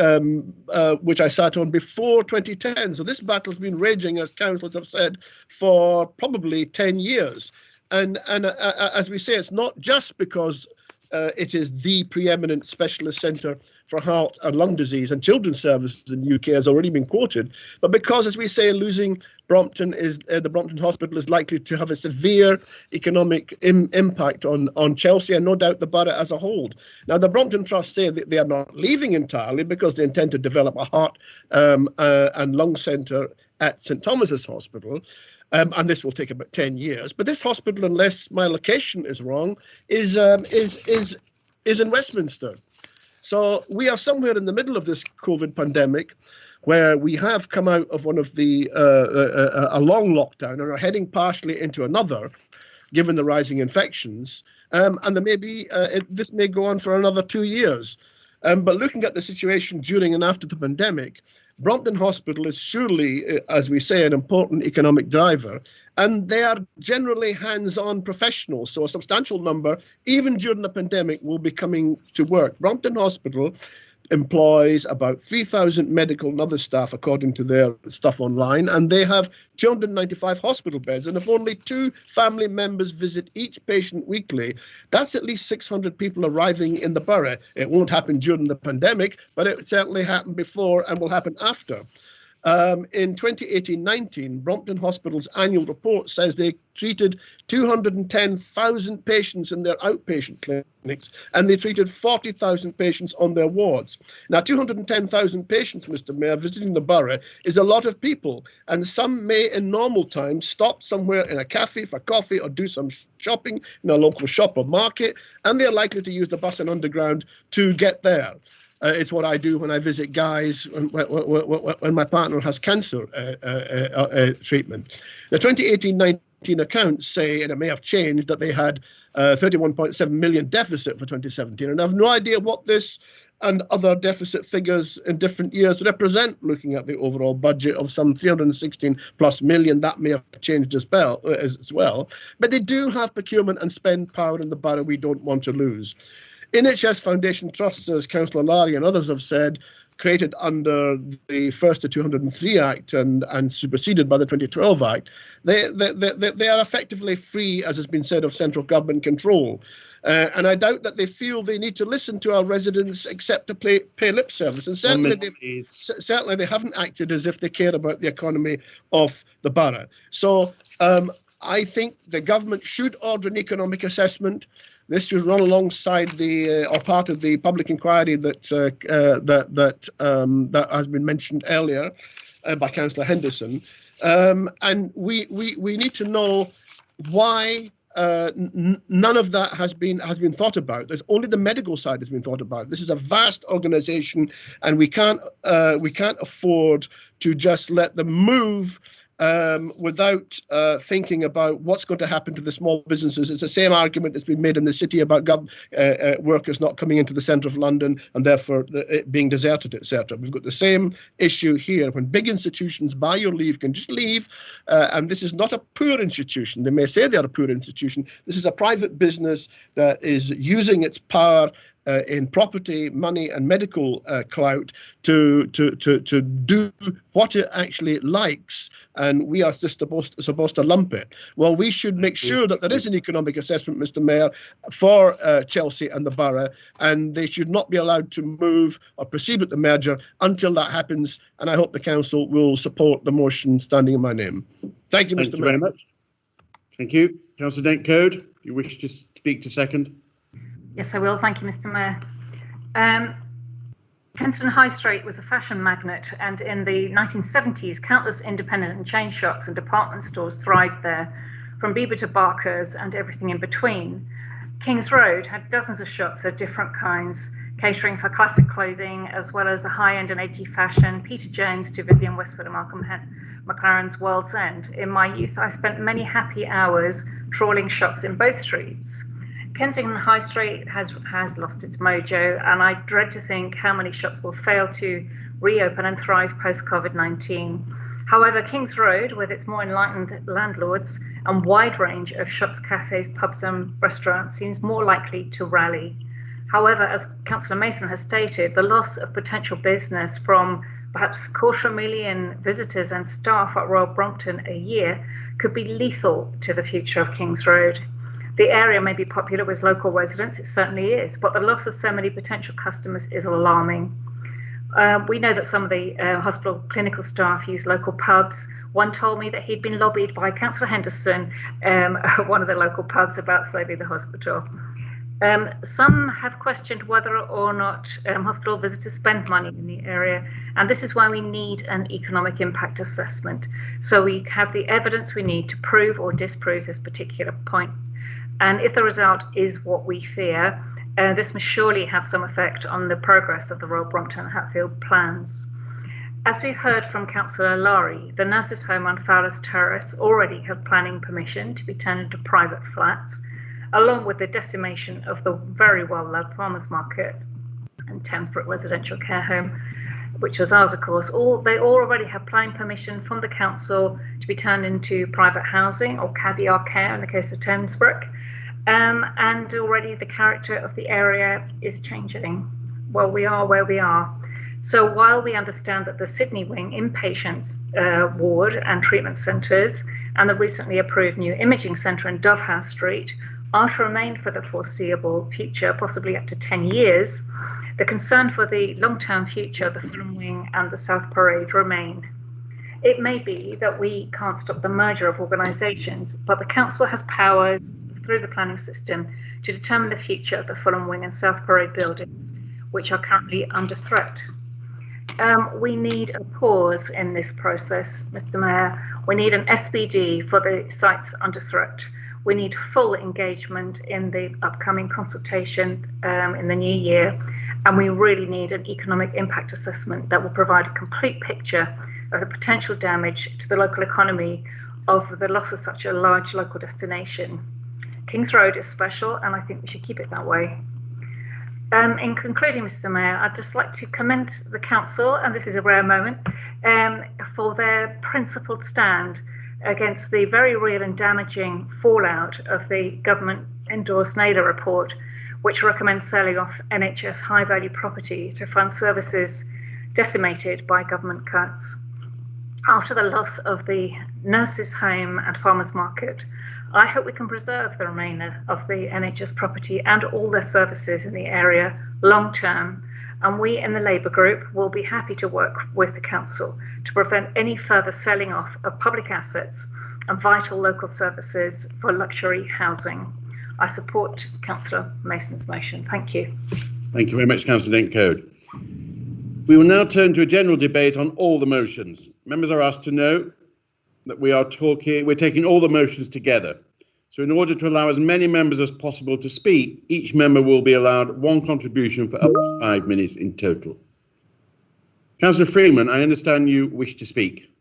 which I sat on before 2010. So this battle's been raging, as councillors have said, for probably 10 years. And as we say, it's not just because it is the preeminent specialist centre for heart and lung disease, and children's services in the UK has already been quoted, but because, as we say, losing Brompton the Brompton Hospital is likely to have a severe economic impact on Chelsea and no doubt the borough as a whole. Now, the Brompton Trust say that they are not leaving entirely because they intend to develop a heart and lung centre at St Thomas's Hospital. And this will take about 10 years. But this hospital, unless my location is wrong, is in Westminster. So we are somewhere in the middle of this COVID pandemic, where we have come out of one of the a long lockdown and are heading partially into another, given the rising infections. And there may be this may go on for another 2 years. But looking at the situation during and after the pandemic, Brompton Hospital is surely, as we say, an important economic driver, and they are generally hands-on professionals. So a substantial number, even during the pandemic, will be coming to work. Brompton Hospital employs about 3,000 medical and other staff, according to their stuff online, and they have 295 hospital beds. And if only 2 family members visit each patient weekly, that's at least 600 people arriving in the borough. It won't happen during the pandemic, but it certainly happened before and will happen after. In 2018-19, Brompton Hospital's annual report says they treated 210,000 patients in their outpatient clinics, and they treated 40,000 patients on their wards. Now, 210,000 patients, Mr. Mayor, visiting the borough is a lot of people, and some may, in normal times, stop somewhere in a cafe for coffee or do some shopping in a local shop or market, and they're likely to use the bus and underground to get there. It's what I do when I visit guys when my partner has cancer treatment. The 2018-19 accounts say, and it may have changed, that they had 31.7 million deficit for 2017. And I have no idea what this and other deficit figures in different years represent, looking at the overall budget of some 316 plus million. That may have changed as well. But they do have procurement and spend power in the borough we don't want to lose. NHS Foundation Trusts, as Councillor Larry and others have said, created under the first of 203 Act and superseded by the 2012 Act, they are effectively free, as has been said, of central government control. And I doubt that they feel they need to listen to our residents except to pay lip service. And certainly they haven't acted as if they care about the economy of the borough. So I think the government should order an economic assessment. This should run alongside the or part of the public inquiry that has been mentioned earlier by Councillor Henderson, and we need to know why none of that has been thought about. There's only the medical side has been thought about. This is a vast organisation, and we can't afford to just let them move without thinking about what's going to happen to the small businesses. It's the same argument that's been made in the city about workers not coming into the centre of London and therefore it being deserted, etc. We've got the same issue here. When big institutions, by your leave, can just leave, and this is not a poor institution. They may say they are a poor institution. This is a private business that is using its power in property, money and medical clout to do what it actually likes, and we are just supposed to lump it. Well, we should make sure that there is an economic assessment, Mr. Mayor, for Chelsea and the borough, and they should not be allowed to move or proceed with the merger until that happens, and I hope the council will support the motion standing in my name. Thank you, Mr. Mayor. Very much. Thank you. Councillor Dent Code, do you wish to speak to second? Yes, I will. Thank you, Mr. Mayor. Kensington High Street was a fashion magnet, and in the 1970s, countless independent and chain shops and department stores thrived there, from Bieber to Barker's and everything in between. Kings Road had dozens of shops of different kinds, catering for classic clothing as well as the high-end and edgy fashion, Peter Jones to Vivienne Westwood and Malcolm McLaren's World's End. In my youth, I spent many happy hours trawling shops in both streets. Kensington High Street has lost its mojo, and I dread to think how many shops will fail to reopen and thrive post-COVID-19. However, Kings Road, with its more enlightened landlords and wide range of shops, cafes, pubs and restaurants, seems more likely to rally. However, as Councillor Mason has stated, the loss of potential business from perhaps 250,000 visitors and staff at Royal Brompton a year could be lethal to the future of Kings Road. The area may be popular with local residents, it certainly is, but the loss of so many potential customers is alarming. We know that some of the hospital clinical staff use local pubs. One told me that he'd been lobbied by Councillor Henderson at one of the local pubs about saving the hospital. Some have questioned whether or not hospital visitors spend money in the area, and this is why we need an economic impact assessment, so we have the evidence we need to prove or disprove this particular point. And if the result is what we fear, this must surely have some effect on the progress of the Royal Brompton Hatfield plans. As we've heard from Councillor Lowry, the nurses' home on Fowler's Terrace already has planning permission to be turned into private flats, along with the decimation of the very well-loved Farmers Market and Thamesbrook Residential Care Home, which was ours, of course. They already have planning permission from the council to be turned into private housing or caviar care in the case of Thamesbrook. And already the character of the area is changing. Well, we are where we are. So while we understand that the Sydney Wing inpatient ward and treatment centres and the recently approved new imaging centre in Dovehouse Street are to remain for the foreseeable future, possibly up to 10 years, the concern for the long-term future of the Fulham Wing and the South Parade remain. It may be that we can't stop the merger of organisations, but the council has powers through the planning system to determine the future of the Fulham Wing and South Parade buildings, which are currently under threat. We need a pause in this process, Mr. Mayor. We need an SPD for the sites under threat. We need full engagement in the upcoming consultation in the new year, and we really need an economic impact assessment that will provide a complete picture of the potential damage to the local economy of the loss of such a large local destination. Kings Road is special, and I think we should keep it that way. In concluding, Mr. Mayor, I'd just like to commend the council, and this is a rare moment, for their principled stand against the very real and damaging fallout of the government-endorsed NADA report, which recommends selling off NHS high-value property to fund services decimated by government cuts. After the loss of the nurses' home and farmers' market, I hope we can preserve the remainder of the NHS property and all their services in the area long term, and we in the Labour group will be happy to work with the Council to prevent any further selling off of public assets and vital local services for luxury housing. I support Councillor Mason's motion. Thank you. Thank you very much, Councillor Dent-Coad. We will now turn to a general debate on all the motions. Members are asked to note that we're taking all the motions together. So in order to allow as many members as possible to speak, each member will be allowed one contribution for up to 5 minutes in total. Councillor Freeman, I understand you wish to speak.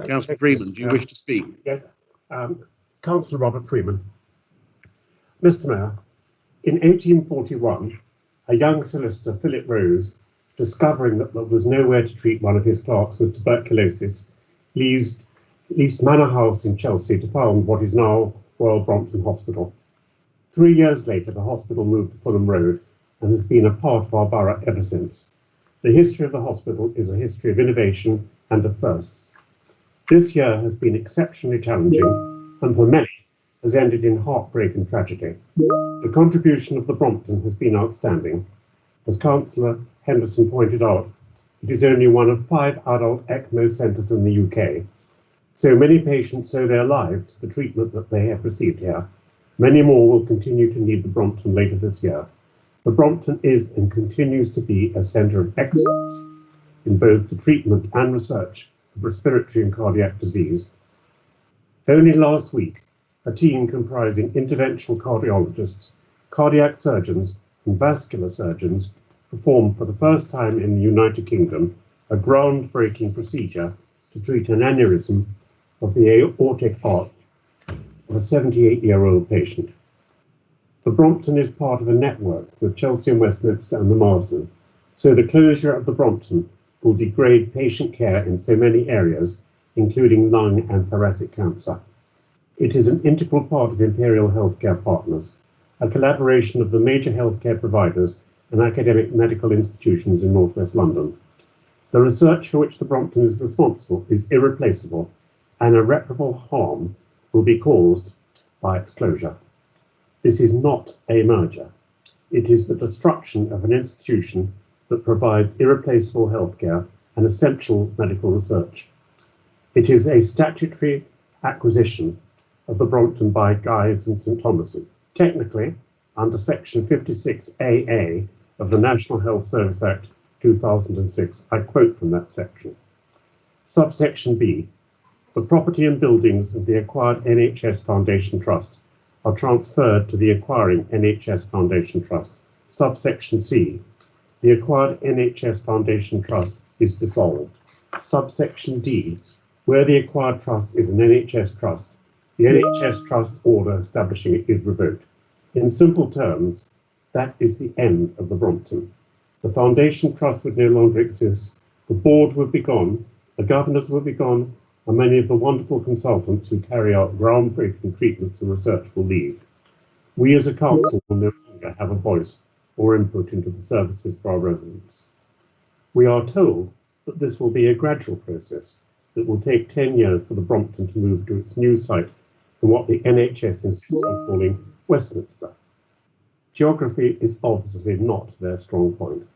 Councillor Freeman, do you wish to speak? Yes. Councillor Robert Freeman. Mr. Mayor, in 1841, a young solicitor, Philip Rose, discovering that there was nowhere to treat one of his clerks with tuberculosis, leased Manor House in Chelsea to found what is now Royal Brompton Hospital. 3 years later, the hospital moved to Fulham Road and has been a part of our borough ever since. The history of the hospital is a history of innovation and of firsts. This year has been exceptionally challenging and for many has ended in heartbreak and tragedy. The contribution of the Brompton has been outstanding. As Councillor Henderson pointed out, it is only one of 5 adult ECMO centres in the UK. So many patients owe their lives to the treatment that they have received here. Many more will continue to need the Brompton later this year. The Brompton is and continues to be a centre of excellence in both the treatment and research of respiratory and cardiac disease. Only last week, a team comprising interventional cardiologists, cardiac surgeons and vascular surgeons performed for the first time in the United Kingdom a groundbreaking procedure to treat an aneurysm of the aortic arch of a 78-year-old patient. The Brompton is part of a network with Chelsea and Westminster and the Marsden, so the closure of the Brompton will degrade patient care in so many areas, including lung and thoracic cancer. It is an integral part of Imperial Healthcare Partners, a collaboration of the major healthcare providers and academic medical institutions in North West London. The research for which the Brompton is responsible is irreplaceable, and irreparable harm will be caused by its closure. This is not a merger. It is the destruction of an institution that provides irreplaceable healthcare and essential medical research. It is a statutory acquisition of the Brompton by Guy's and St Thomas's. Technically, under Section 56AA of the National Health Service Act 2006, I quote from that section. Subsection B, the property and buildings of the acquired NHS Foundation Trust are transferred to the acquiring NHS Foundation Trust. Subsection C, the acquired NHS Foundation Trust is dissolved. Subsection D, where the acquired trust is an NHS trust, the NHS trust order establishing it is revoked. In simple terms, that is the end of the Brompton. The Foundation Trust would no longer exist, the board would be gone, the governors would be gone, and many of the wonderful consultants who carry out groundbreaking treatments and research will leave. We as a council will no longer have a voice or input into the services for our residents. We are told that this will be a gradual process that will take 10 years for the Brompton to move to its new site in what the NHS insists on calling Westminster. Geography is obviously not their strong point.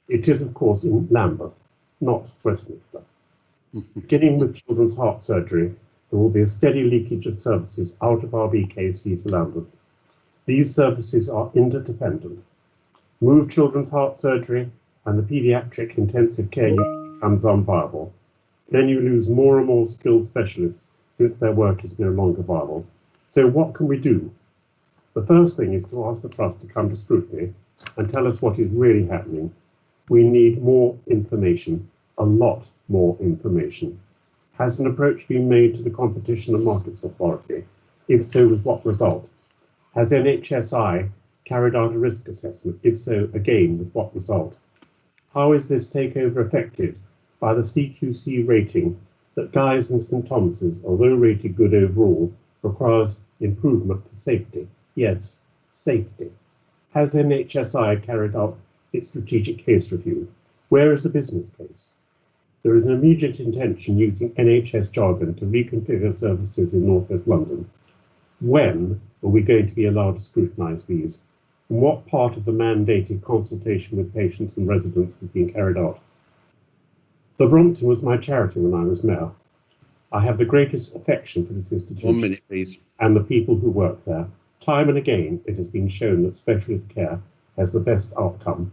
It is, of course, in Lambeth, not Westminster. Beginning with children's heart surgery, there will be a steady leakage of services out of RBKC to Lambeth. These services are interdependent. Move children's heart surgery and the paediatric intensive care unit becomes unviable. Then you lose more and more skilled specialists since their work is no longer viable. So what can we do? The first thing is to ask the Trust to come to scrutiny and tell us what is really happening. We need more information, a lot more information. Has an approach been made to the Competition and Markets Authority? If so, with what result? Has NHSI carried out a risk assessment? If so, again, with what result? How is this takeover affected by the CQC rating that Guy's and St Thomas's, although rated good overall, requires improvement for safety. Yes, safety. Has NHSI carried out its strategic case review? Where is the business case? There is an immediate intention using NHS jargon to reconfigure services in North West London. When are we going to be allowed to scrutinise these? And what part of the mandated consultation with patients and residents has been carried out? The Brompton was my charity when I was mayor. I have the greatest affection for this institution. 1 minute, please. And the people who work there. Time and again, it has been shown that specialist care has the best outcome.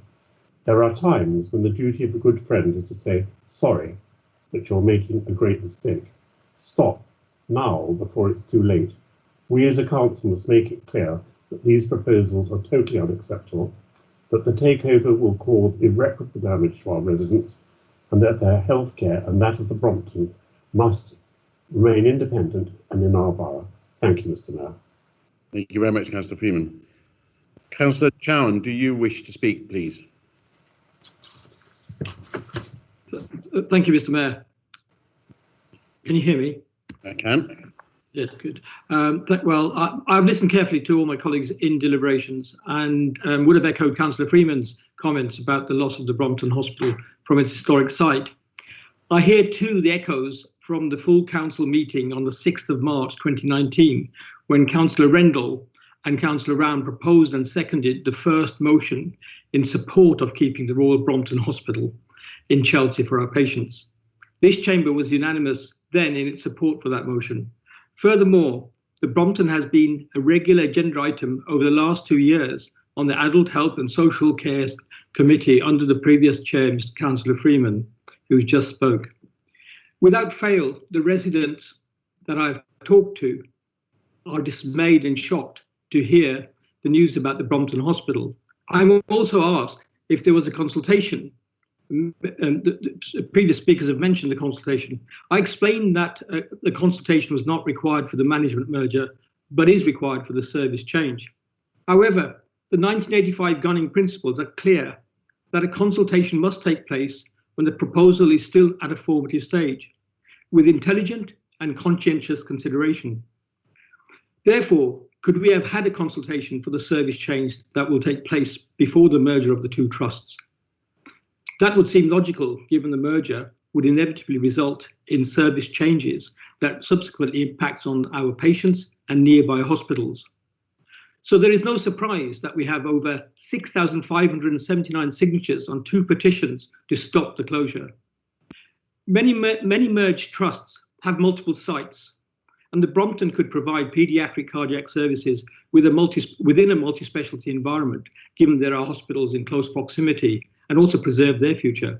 There are times when the duty of a good friend is to say, sorry, but you're making a great mistake. Stop now before it's too late. We as a council must make it clear that these proposals are totally unacceptable, that the takeover will cause irreparable damage to our residents, and that their healthcare and that of the Brompton must remain independent and in our borough. Thank you, Mr. Mayor. Thank you very much, Councillor Freeman. Councillor Chowan, do you wish to speak, please? Thank you, Mr. Mayor. Can you hear me? I can. Yes, good. Well, I've listened carefully to all my colleagues in deliberations and would have echoed Councillor Freeman's comments about the loss of the Brompton Hospital from its historic site. I hear too the echoes from the full council meeting on the 6th of March 2019, when Councillor Rendell and Councillor Round proposed and seconded the first motion in support of keeping the Royal Brompton Hospital in Chelsea for our patients. This chamber was unanimous then in its support for that motion. Furthermore, the Brompton has been a regular agenda item over the last 2 years on the Adult Health and Social Care Committee under the previous chair, Mr. Councillor Freeman, who just spoke. Without fail, the residents that I've talked to are dismayed and shocked to hear the news about the Brompton Hospital. I also asked if there was a consultation. And the previous speakers have mentioned the consultation. I explained that the consultation was not required for the management merger, but is required for the service change. However, the 1985 gunning principles are clear that a consultation must take place when the proposal is still at a formative stage, with intelligent and conscientious consideration. Therefore, could we have had a consultation for the service change that will take place before the merger of the two trusts? That would seem logical, given the merger would inevitably result in service changes that subsequently impacts on our patients and nearby hospitals. So there is no surprise that we have over 6,579 signatures on 2 petitions to stop the closure. Many merged trusts have multiple sites, and the Brompton could provide paediatric cardiac services within a multi-specialty environment, given there are hospitals in close proximity, and also preserve their future.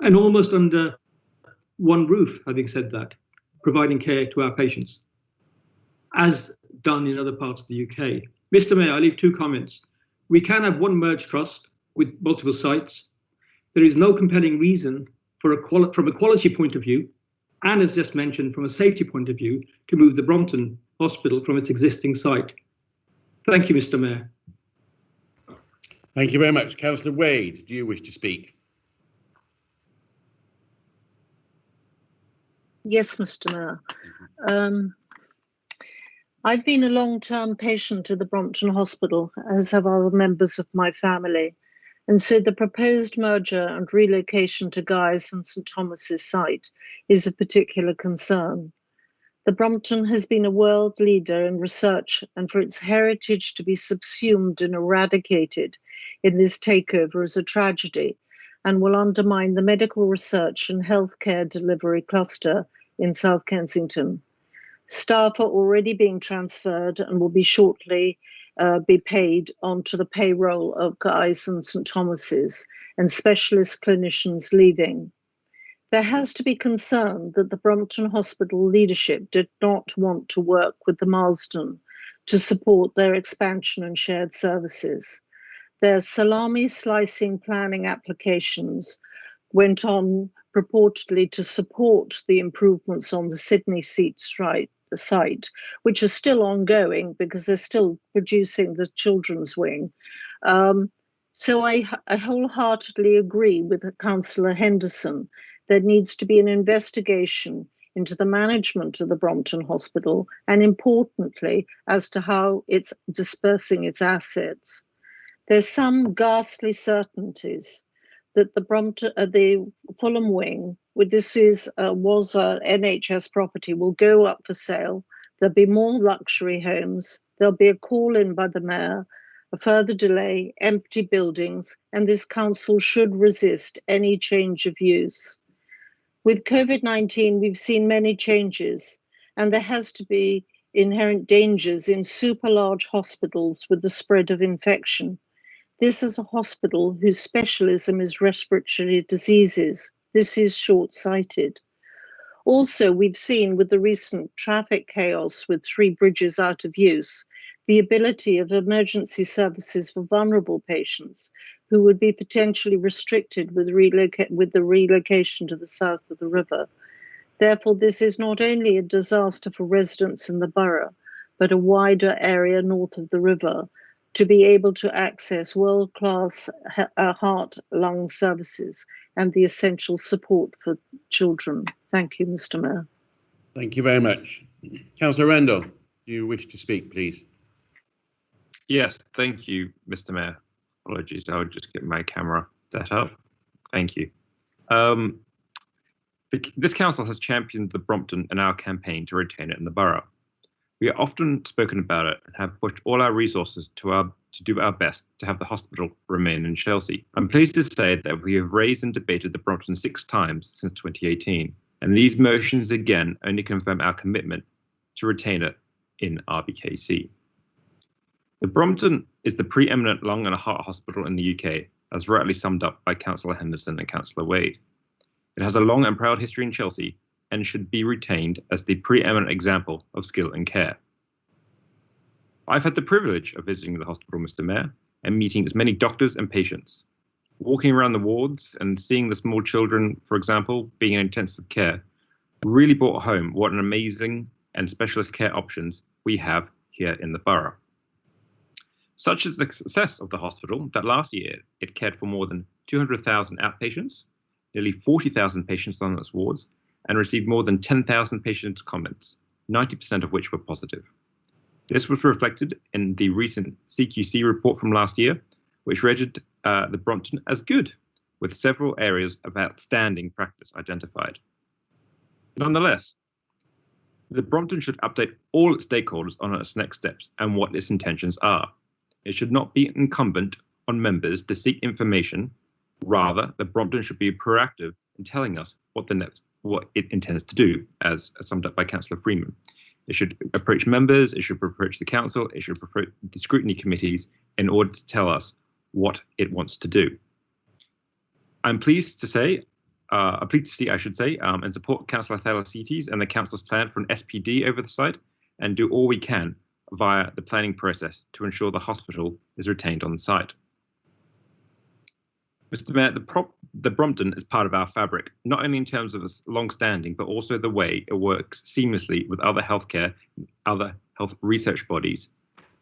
And almost under one roof, having said that, providing care to our patients, as done in other parts of the UK. Mr. Mayor, I leave 2 comments. We can have one merged trust with multiple sites. There is no compelling reason from a quality point of view, and as just mentioned, from a safety point of view, to move the Brompton Hospital from its existing site. Thank you, Mr. Mayor. Thank you very much. Councillor Wade, do you wish to speak? Yes, Mr. Mayor. I've been a long-term patient at the Brompton Hospital, as have other members of my family, and so the proposed merger and relocation to Guy's and St Thomas's site is of particular concern. The Brompton has been a world leader in research, and for its heritage to be subsumed and eradicated in this takeover is a tragedy and will undermine the medical research and healthcare delivery cluster in South Kensington. Staff are already being transferred and will be shortly be paid onto the payroll of Guy's and St Thomas's, and specialist clinicians leaving. There has to be concern that the Brompton Hospital leadership did not want to work with the Marsden to support their expansion and shared services. Their salami slicing planning applications went on purportedly to support the improvements on the Sydney site, which are still ongoing because they're still producing the children's wing. So I wholeheartedly agree with Councillor Henderson. There needs to be an investigation into the management of the Brompton Hospital, and importantly, as to how it's dispersing its assets. There's some ghastly certainties that the Fulham wing, was NHS property, will go up for sale. There'll be more luxury homes. There'll be a call in by the mayor, a further delay, empty buildings, and this council should resist any change of use. With COVID-19, we've seen many changes, and there has to be inherent dangers in super large hospitals with the spread of infection. This is a hospital whose specialism is respiratory diseases. This is short-sighted. Also, we've seen with the recent traffic chaos with 3 bridges out of use, the ability of emergency services for vulnerable patients who would be potentially restricted with the relocation to the south of the river. Therefore, this is not only a disaster for residents in the borough, but a wider area north of the river to be able to access world-class heart, lung services and the essential support for children. Thank you, Mr. Mayor. Thank you very much. Councillor Rendell, do you wish to speak, please? Yes, thank you, Mr. Mayor. Apologies, I'll just get my camera set up. Thank you. This council has championed the Brompton in our campaign to retain it in the borough. We have often spoken about it and have pushed all our resources to do our best to have the hospital remain in Chelsea. I'm pleased to say that we have raised and debated the Brompton 6 times since 2018, and these motions again only confirm our commitment to retain it in RBKC. The Brompton is the preeminent lung and heart hospital in the UK, as rightly summed up by Councillor Henderson and Councillor Wade. It has a long and proud history in Chelsea and should be retained as the preeminent example of skill and care. I've had the privilege of visiting the hospital, Mr. Mayor, and meeting as many doctors and patients. Walking around the wards and seeing the small children, for example, being in intensive care, really brought home what an amazing and specialist care options we have here in the borough. Such is the success of the hospital that last year it cared for more than 200,000 outpatients, nearly 40,000 patients on its wards, and received more than 10,000 patients' comments, 90% of which were positive. This was reflected in the recent CQC report from last year, which rated the Brompton as good, with several areas of outstanding practice identified. Nonetheless, the Brompton should update all its stakeholders on its next steps and what its intentions are. It should not be incumbent on members to seek information. Rather, the Brompton should be proactive in telling us what it intends to do, as summed up by Councillor Freeman. It should approach members, it should approach the council, it should approach the scrutiny committees in order to tell us what it wants to do. I'm pleased to see, and support Councillor Thalasites and the council's plan for an SPD over the site, and do all we can via the planning process to ensure the hospital is retained on the site. Mr. Mayor, the Brompton is part of our fabric, not only in terms of its long-standing, but also the way it works seamlessly with other other health research bodies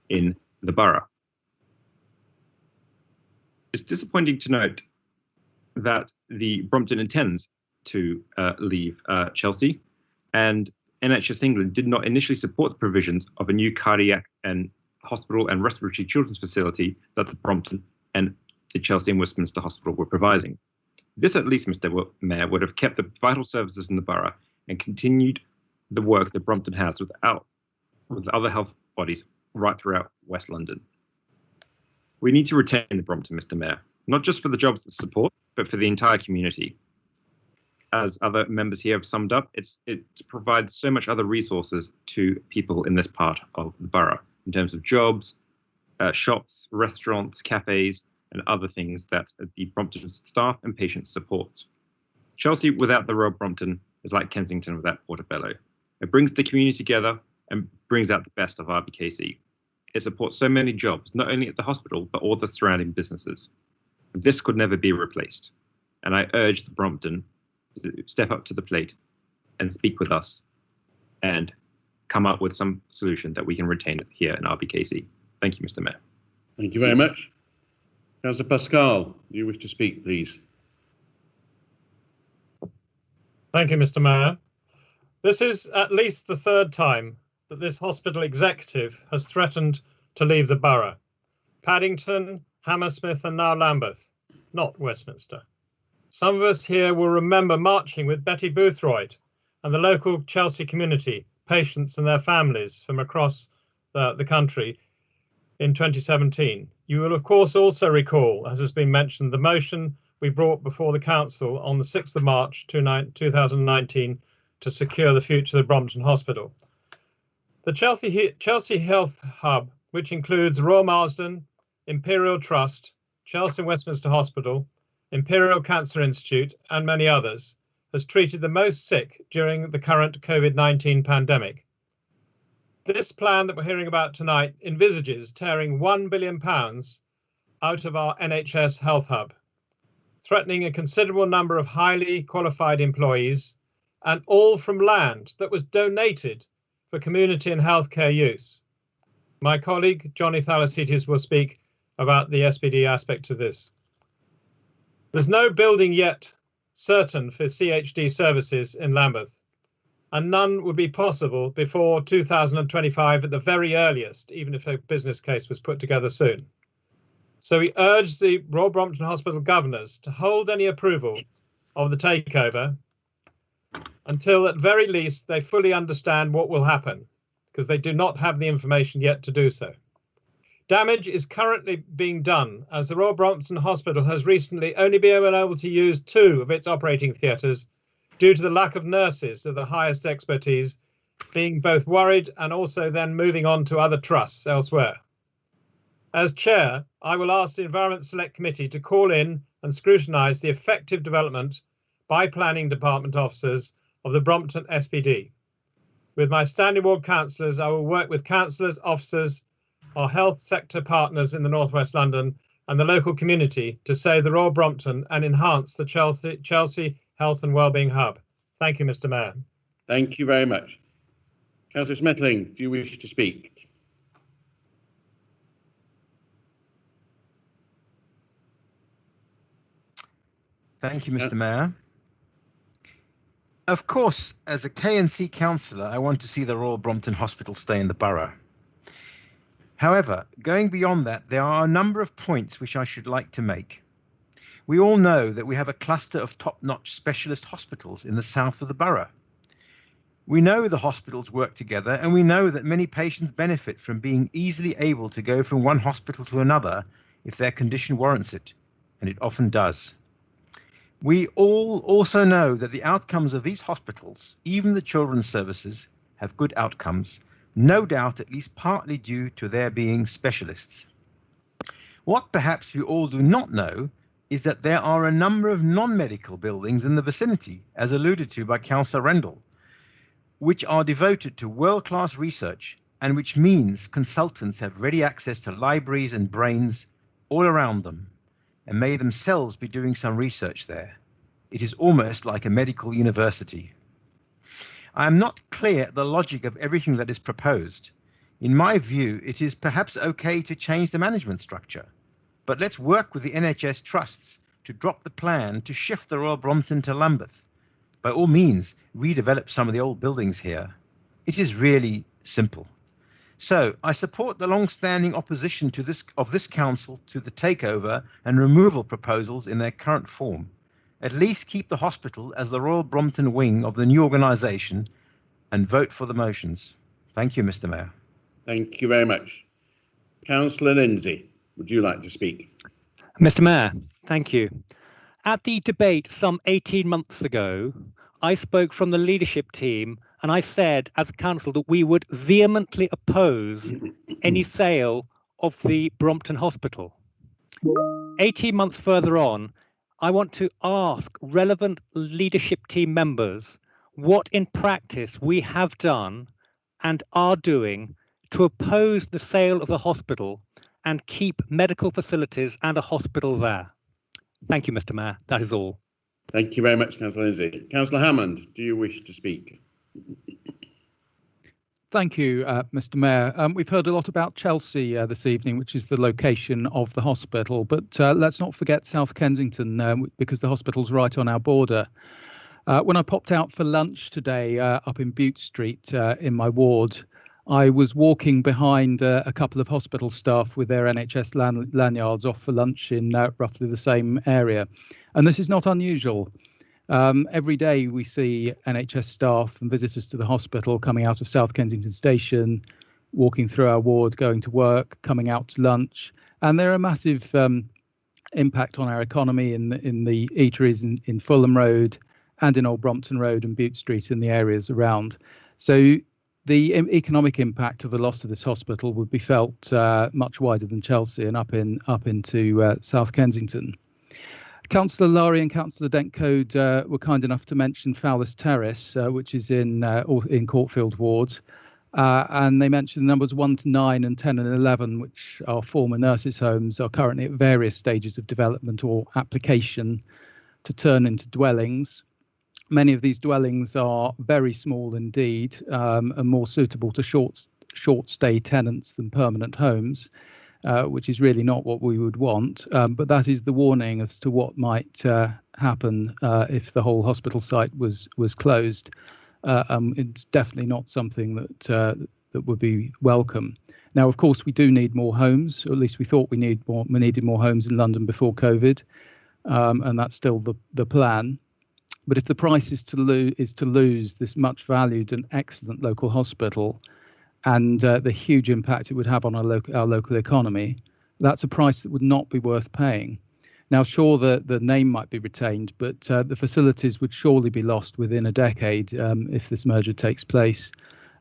in the borough. It's disappointing to note that the Brompton intends to leave Chelsea, and NHS England did not initially support the provisions of a new cardiac and hospital and respiratory children's facility that the Brompton and the Chelsea and Westminster Hospital were providing. This, at least, Mr. Mayor, would have kept the vital services in the borough and continued the work that Brompton has with other health bodies right throughout West London. We need to retain the Brompton, Mr. Mayor, not just for the jobs it supports, but for the entire community. As other members here have summed up, it provides so much other resources to people in this part of the borough in terms of jobs, shops, restaurants, cafes, and other things that the Brompton staff and patients supports. Chelsea without the Royal Brompton is like Kensington without Portobello. It brings the community together and brings out the best of RBKC. It supports so many jobs, not only at the hospital, but all the surrounding businesses. This could never be replaced. And I urge the Brompton to step up to the plate and speak with us and come up with some solution that we can retain it here in RBKC. Thank you, Mr. Mayor. Thank you very much. Councillor Pascal, do you wish to speak, please? Thank you, Mr. Mayor. This is at least the third time that this hospital executive has threatened to leave the borough. Paddington, Hammersmith and now Lambeth, not Westminster. Some of us here will remember marching with Betty Boothroyd and the local Chelsea community, patients and their families from across the country in 2017. You will of course also recall, as has been mentioned, the motion we brought before the council on the 6th of March 2019 to secure the future of the Brompton Hospital. The Chelsea Health Hub, which includes Royal Marsden, Imperial Trust, Chelsea and Westminster Hospital, Imperial Cancer Institute and many others, has treated the most sick during the current COVID-19 pandemic. This plan that we're hearing about tonight envisages tearing £1 billion out of our NHS Health Hub, threatening a considerable number of highly qualified employees, and all from land that was donated for community and healthcare use. My colleague, Johnny Thalasitis, will speak about the SPD aspect of this. There's no building yet certain for CHD services in Lambeth, and none would be possible before 2025 at the very earliest, even if a business case was put together soon. So we urge the Royal Brompton Hospital governors to hold any approval of the takeover until at very least they fully understand what will happen, because they do not have the information yet to do so. Damage is currently being done as the Royal Brompton Hospital has recently only been able to use 2 of its operating theatres due to the lack of nurses of the highest expertise, being both worried and also then moving on to other trusts elsewhere. As chair, I will ask the Environment Select Committee to call in and scrutinise the effective development by planning department officers of the Brompton SPD. With my standing ward councillors, I will work with councillors, officers, our health sector partners in the North West London and the local community to save the Royal Brompton and enhance the Chelsea Health and Wellbeing Hub. Thank you, Mr. Mayor. Thank you very much. Councillor Smetling, do you wish to speak? Thank you, Mr. Mayor. Of course, as a K&C councillor, I want to see the Royal Brompton Hospital stay in the borough. However, going beyond that, there are a number of points which I should like to make. We all know that we have a cluster of top-notch specialist hospitals in the south of the borough. We know the hospitals work together, and we know that many patients benefit from being easily able to go from one hospital to another if their condition warrants it, and it often does. We all also know that the outcomes of these hospitals, even the children's services, have good outcomes, no doubt at least partly due to their being specialists. What perhaps we all do not know is that there are a number of non-medical buildings in the vicinity, as alluded to by Councillor Rendell, which are devoted to world-class research and which means consultants have ready access to libraries and brains all around them and may themselves be doing some research there. It is almost like a medical university. I am not clear the logic of everything that is proposed. In my view, it is perhaps okay to change the management structure, but let's work with the NHS trusts to drop the plan to shift the Royal Brompton to Lambeth. By all means, redevelop some of the old buildings here. It is really simple. So I support the long-standing opposition to this council to the takeover and removal proposals in their current form. At least keep the hospital as the Royal Brompton wing of the new organisation and vote for the motions. Thank you, Mr. Mayor. Thank you very much. Councillor Lindsay, would you like to speak? Mr. Mayor, thank you. At the debate some 18 months ago, I spoke from the leadership team and I said as council that we would vehemently oppose any sale of the Brompton Hospital. 18 months further on, I want to ask relevant leadership team members what in practice we have done and are doing to oppose the sale of the hospital and keep medical facilities and a hospital there. Thank you, Mr. Mayor. That is all. Thank you very much, Councillor Lindsay. Councillor Hammond, do you wish to speak? Thank you, Mr. Mayor. We've heard a lot about Chelsea this evening, which is the location of the hospital, but let's not forget South Kensington, because the hospital's right on our border. When I popped out for lunch today up in Bute Street in my ward, I was walking behind a couple of hospital staff with their NHS lanyards off for lunch in roughly the same area. And this is not unusual. Every day we see NHS staff and visitors to the hospital coming out of South Kensington Station, walking through our ward, going to work, coming out to lunch. And there are massive impact on our economy in the eateries in Fulham Road and in Old Brompton Road and Bute Street and the areas around. So the economic impact of the loss of this hospital would be felt much wider than Chelsea and up into South Kensington. Councillor Lowry and Councillor Dentcode were kind enough to mention Fowler's Terrace, which is in Courtfield Ward. And they mentioned the numbers 1 to 9 and 10 and 11, which are former nurses' homes, are currently at various stages of development or application to turn into dwellings. Many of these dwellings are very small indeed, and more suitable to short stay tenants than permanent homes, which is really not what we would want. But that is the warning as to what might happen if the whole hospital site was closed. It's definitely not something that would be welcome. Now, of course, we do need more homes, or at least we thought we needed more homes in London before COVID, and that's still the plan. But if the price is to lose this much valued and excellent local hospital, and the huge impact it would have on our local economy, that's a price that would not be worth paying. Now, sure, the name might be retained, but the facilities would surely be lost within a decade if this merger takes place,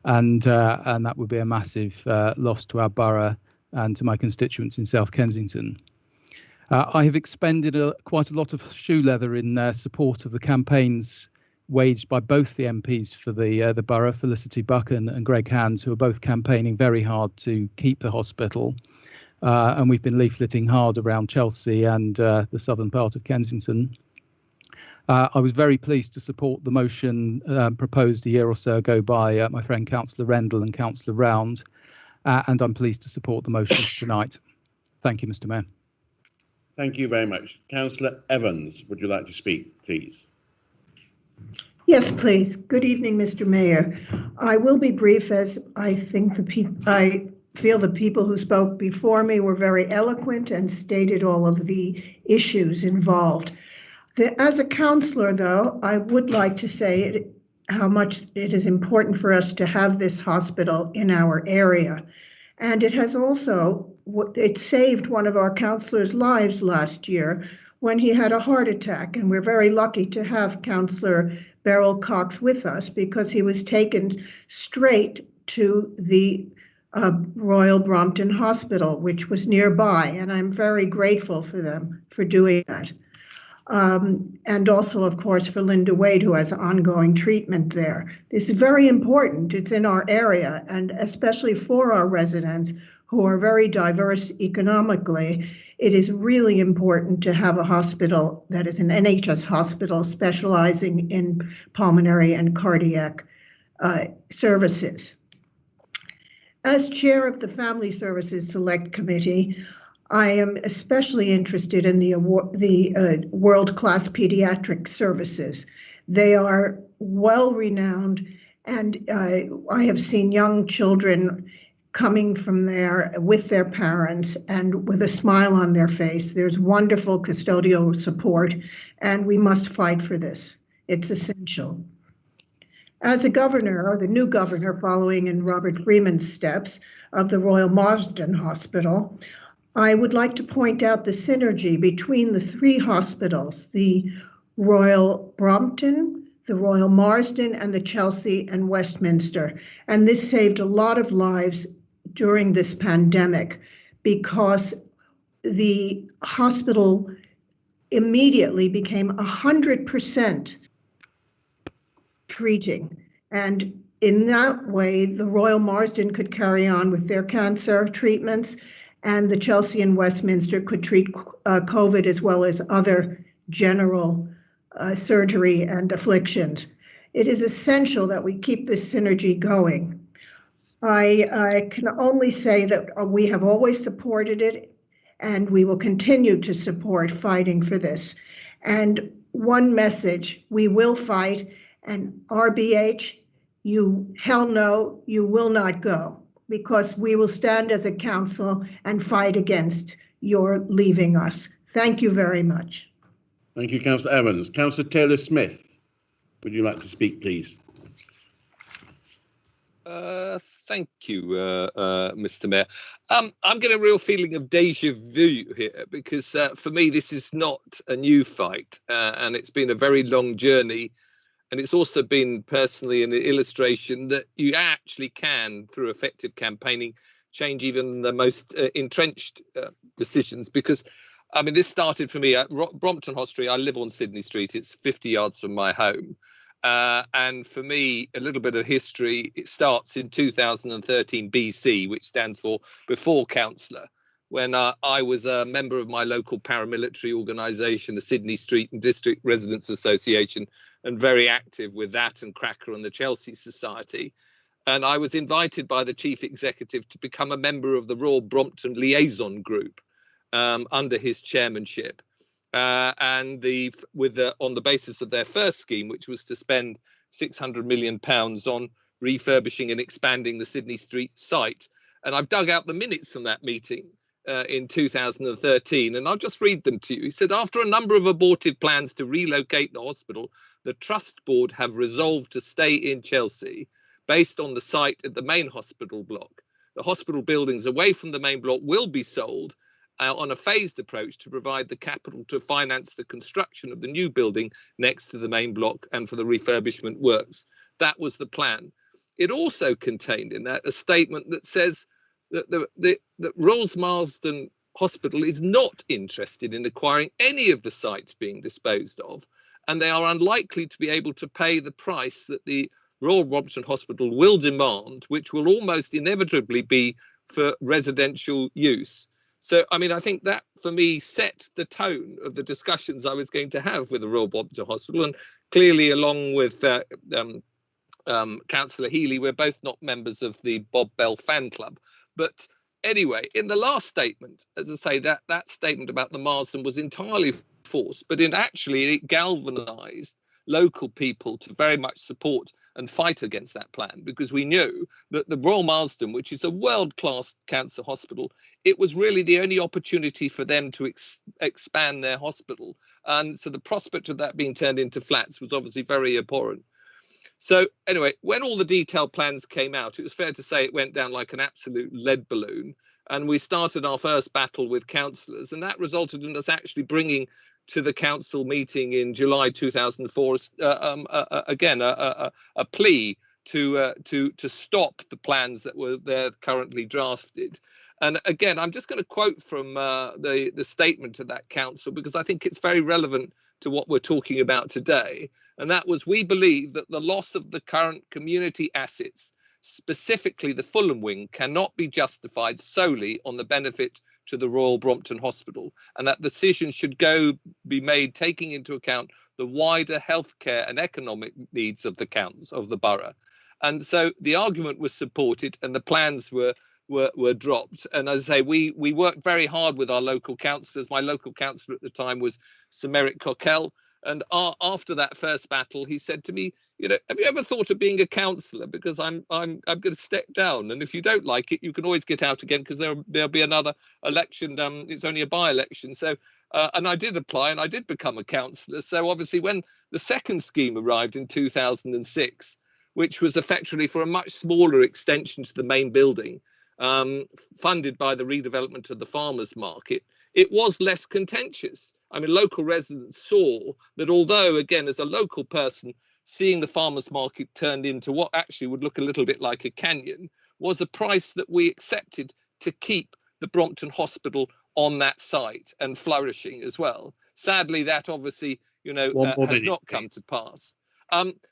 and that would be a massive loss to our borough and to my constituents in South Kensington. I have expended quite a lot of shoe leather in support of the campaigns waged by both the MPs for the borough, Felicity Buck and Greg Hands, who are both campaigning very hard to keep the hospital. And we've been leafleting hard around Chelsea and the southern part of Kensington. I was very pleased to support the motion proposed a year or so ago by my friend Councillor Rendell and Councillor Round, and I'm pleased to support the motion tonight. Thank you, Mr. Mayor. Thank you very much. Councillor Evans, would you like to speak, please? Yes, please. Good evening, Mr. Mayor. I will be brief, as I think I feel the people who spoke before me were very eloquent and stated all of the issues involved. As a councillor, though, I would like to say how much it is important for us to have this hospital in our area. And it has also, it saved one of our councillors' lives last year when he had a heart attack. And we're very lucky to have Councillor Beryl Cox with us because he was taken straight to the Royal Brompton Hospital, which was nearby. And I'm very grateful for them for doing that. And also, of course, for Linda Wade, who has ongoing treatment there. This is very important. It's in our area, and especially for our residents who are very diverse economically, it is really important to have a hospital that is an NHS hospital specializing in pulmonary and cardiac services. As chair of the Family Services Select Committee, I am especially interested in the world-class pediatric services. They are well-renowned, and I have seen young children coming from there with their parents and with a smile on their face. There's wonderful custodial support, and we must fight for this. It's essential. As a governor, or the new governor following in Robert Freeman's steps of the Royal Marsden Hospital, I would like to point out the synergy between the three hospitals, the Royal Brompton, the Royal Marsden, and the Chelsea and Westminster. And this saved a lot of lives during this pandemic because the hospital immediately became 100% treating. And in that way, the Royal Marsden could carry on with their cancer treatments, and the Chelsea and Westminster could treat COVID as well as other general surgery and afflictions. It is essential that we keep this synergy going. I can only say that we have always supported it, and we will continue to support fighting for this. And one message: we will fight, and RBH, hell no, you will not go, because we will stand as a council and fight against your leaving us. Thank you very much. Thank you, Councillor Evans. Councillor Taylor-Smith, would you like to speak, please? Thank you, Mr. Mayor. I'm getting a real feeling of deja vu here, because for me this is not a new fight, and it's been a very long journey, and it's also been personally an illustration that you actually can, through effective campaigning, change even the most entrenched decisions. Because I mean, this started for me at Brompton Hospital. I live on Sydney Street. It's 50 yards from my home. And for me, a little bit of history, it starts in 2013 BC, which stands for Before Councillor, when I was a member of my local paramilitary organisation, the Sydney Street and District Residents Association, and very active with that and Cracker and the Chelsea Society. And I was invited by the Chief Executive to become a member of the Royal Brompton Liaison Group under his chairmanship. On the basis of their first scheme, which was to spend £600 million on refurbishing and expanding the Sydney Street site. And I've dug out the minutes from that meeting in 2013, and I'll just read them to you. He said, after a number of abortive plans to relocate the hospital, the Trust Board have resolved to stay in Chelsea based on the site at the main hospital block. The hospital buildings away from the main block will be sold on a phased approach to provide the capital to finance the construction of the new building next to the main block and for the refurbishment works. That was the plan. It also contained in that a statement that says that that Rolls Marsden Hospital is not interested in acquiring any of the sites being disposed of, and they are unlikely to be able to pay the price that the Royal Brompton Hospital will demand, which will almost inevitably be for residential use. So, I mean, I think that, for me, set the tone of the discussions I was going to have with the Royal Brompton Hospital. And clearly, along with Councillor Healy, we're both not members of the Bob Bell fan club. But anyway, in the last statement, as I say, that statement about the Marsden was entirely false, but it galvanised local people to very much support and fight against that plan, because we knew that the Royal Marsden, which is a world-class cancer hospital, it was really the only opportunity for them to expand their hospital. And so the prospect of that being turned into flats was obviously very abhorrent. So anyway, when all the detailed plans came out, it was fair to say it went down like an absolute lead balloon. And we started our first battle with councillors, and that resulted in us actually bringing to the council meeting in July 2004 again a plea to stop the plans that were there currently drafted. And again, I'm just going to quote from the statement of that council, because I think it's very relevant to what we're talking about today. And that was, we believe that the loss of the current community assets, specifically the Fulham wing, cannot be justified solely on the benefit to the Royal Brompton Hospital, and that decisions should be made taking into account the wider healthcare and economic needs of the borough. And so the argument was supported, and the plans were dropped. And as I say, we worked very hard with our local councillors. My local councillor at the time was Sir Merrick Cockell. And after that first battle, he said to me, you know, have you ever thought of being a councillor? Because I'm going to step down, and if you don't like it, you can always get out again, because there'll be another election. It's only a by-election. So, and I did apply, and I did become a councillor. So obviously, when the second scheme arrived in 2006, which was effectively for a much smaller extension to the main building, funded by the redevelopment of the farmers market, it was less contentious. I mean, local residents saw that, although, again, as a local person, seeing the farmers market turned into what actually would look a little bit like a canyon was a price that we accepted to keep the Brompton Hospital on that site and flourishing as well. Sadly, that obviously, has not come to pass.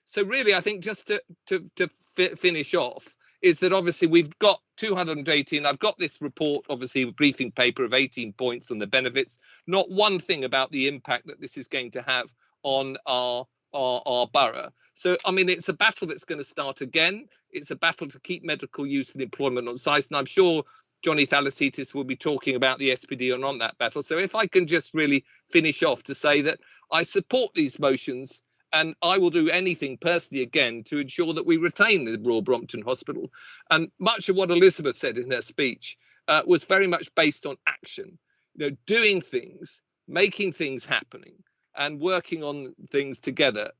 So really, I think just to finish off, is that obviously we've got 218. I've got this report, obviously a briefing paper of 18 points on the benefits. Not one thing about the impact that this is going to have on our borough. So, I mean, it's a battle that's going to start again. It's a battle to keep medical use and employment on site. And I'm sure Johnny Thalasitis will be talking about the SPD and on that battle. So if I can just really finish off to say that I support these motions, and I will do anything personally again to ensure that we retain the Royal Brompton Hospital. And much of what Elizabeth said in her speech was very much based on action, doing things, making things happening, and working on things together.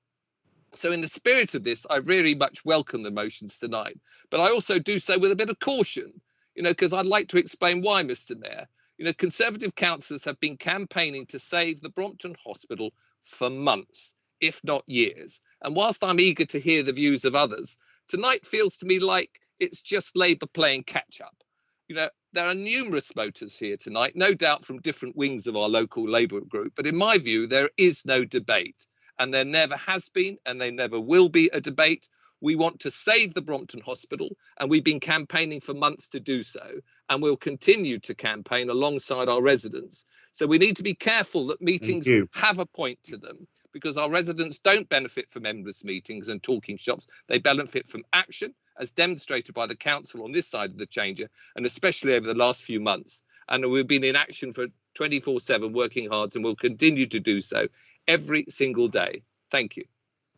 So in the spirit of this, I very much welcome the motions tonight, but I also do so with a bit of caution, because I'd like to explain why, Mr. Mayor. Conservative councillors have been campaigning to save the Brompton Hospital for months, if not years. And whilst I'm eager to hear the views of others, tonight feels to me like it's just Labour playing catch up. There are numerous voters here tonight, no doubt from different wings of our local Labour group, but in my view, there is no debate, and there never has been, and there never will be a debate. We want to save the Brompton Hospital, and we've been campaigning for months to do so, and we'll continue to campaign alongside our residents. So we need to be careful that meetings have a point to them, because our residents don't benefit from endless meetings and talking shops. They benefit from action, as demonstrated by the council on this side of the chamber, and especially over the last few months. And we've been in action for 24/7, working hard, and we'll continue to do so every single day. Thank you.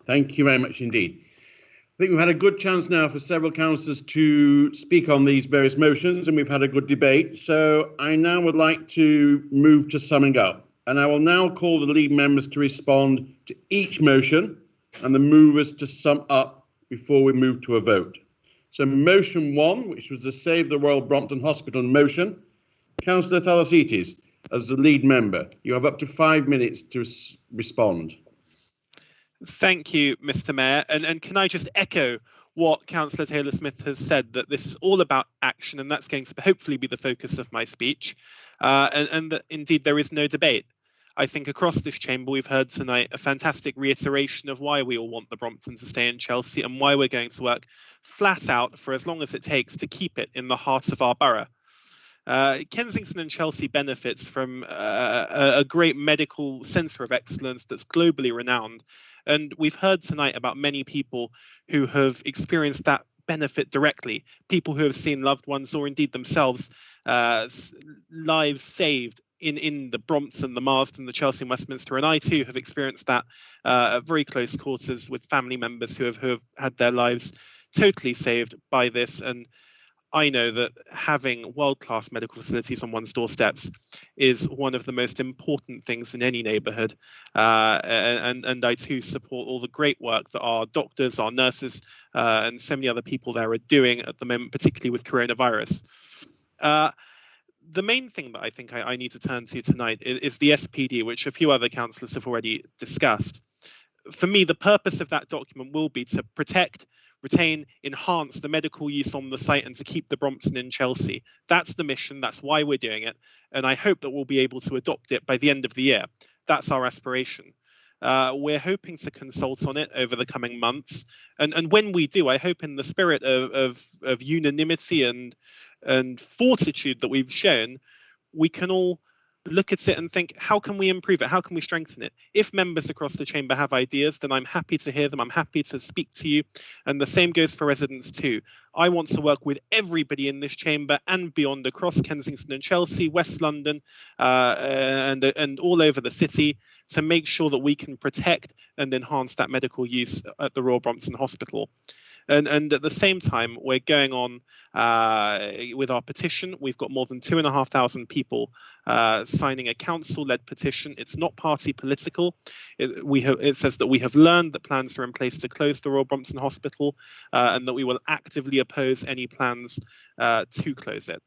Thank you very much indeed. I think we've had a good chance now for several councillors to speak on these various motions, and we've had a good debate. So I now would like to move to summing up, and I will now call the lead members to respond to each motion and the movers to sum up before we move to a vote. So motion 1, which was the Save the Royal Brompton Hospital motion, Councillor Thalasitis, as the lead member, you have up to 5 minutes to respond. Thank you, Mr. Mayor. And can I just echo what Councillor Taylor-Smith has said, that this is all about action, and that's going to hopefully be the focus of my speech, and that indeed there is no debate. I think across this chamber we've heard tonight a fantastic reiteration of why we all want the Brompton to stay in Chelsea and why we're going to work flat out for as long as it takes to keep it in the heart of our borough. Kensington and Chelsea benefits from a great medical centre of excellence that's globally renowned. And we've heard tonight about many people who have experienced that benefit directly, people who have seen loved ones or indeed themselves lives saved in the Brompton, the Marsden, the Chelsea and Westminster. And I too have experienced that at very close quarters with family members who have had their lives totally saved by this. And I know that having world-class medical facilities on one's doorsteps is one of the most important things in any neighbourhood. And I too support all the great work that our doctors, our nurses, and so many other people there are doing at the moment, particularly with coronavirus. The main thing that I think I need to turn to tonight is the SPD, which a few other councillors have already discussed. For me, the purpose of that document will be to protect, retain, enhance the medical use on the site and to keep the Brompton in Chelsea. That's the mission. That's why we're doing it. And I hope that we'll be able to adopt it by the end of the year. That's our aspiration. We're hoping to consult on it over the coming months. And when we do, I hope in the spirit of unanimity and fortitude that we've shown, we can all look at it and think, how can we improve it? How can we strengthen it? If members across the chamber have ideas, then I'm happy to hear them. I'm happy to speak to you. And the same goes for residents too. I want to work with everybody in this chamber and beyond, across Kensington and Chelsea, West London, and all over the city, to make sure that we can protect and enhance that medical use at the Royal Brompton Hospital. And at the same time, we're going on with our petition. We've got more than 2,500 people signing a council-led petition. It's not party political. It says that we have learned that plans are in place to close the Royal Brompton Hospital, and that we will actively oppose any plans to close it.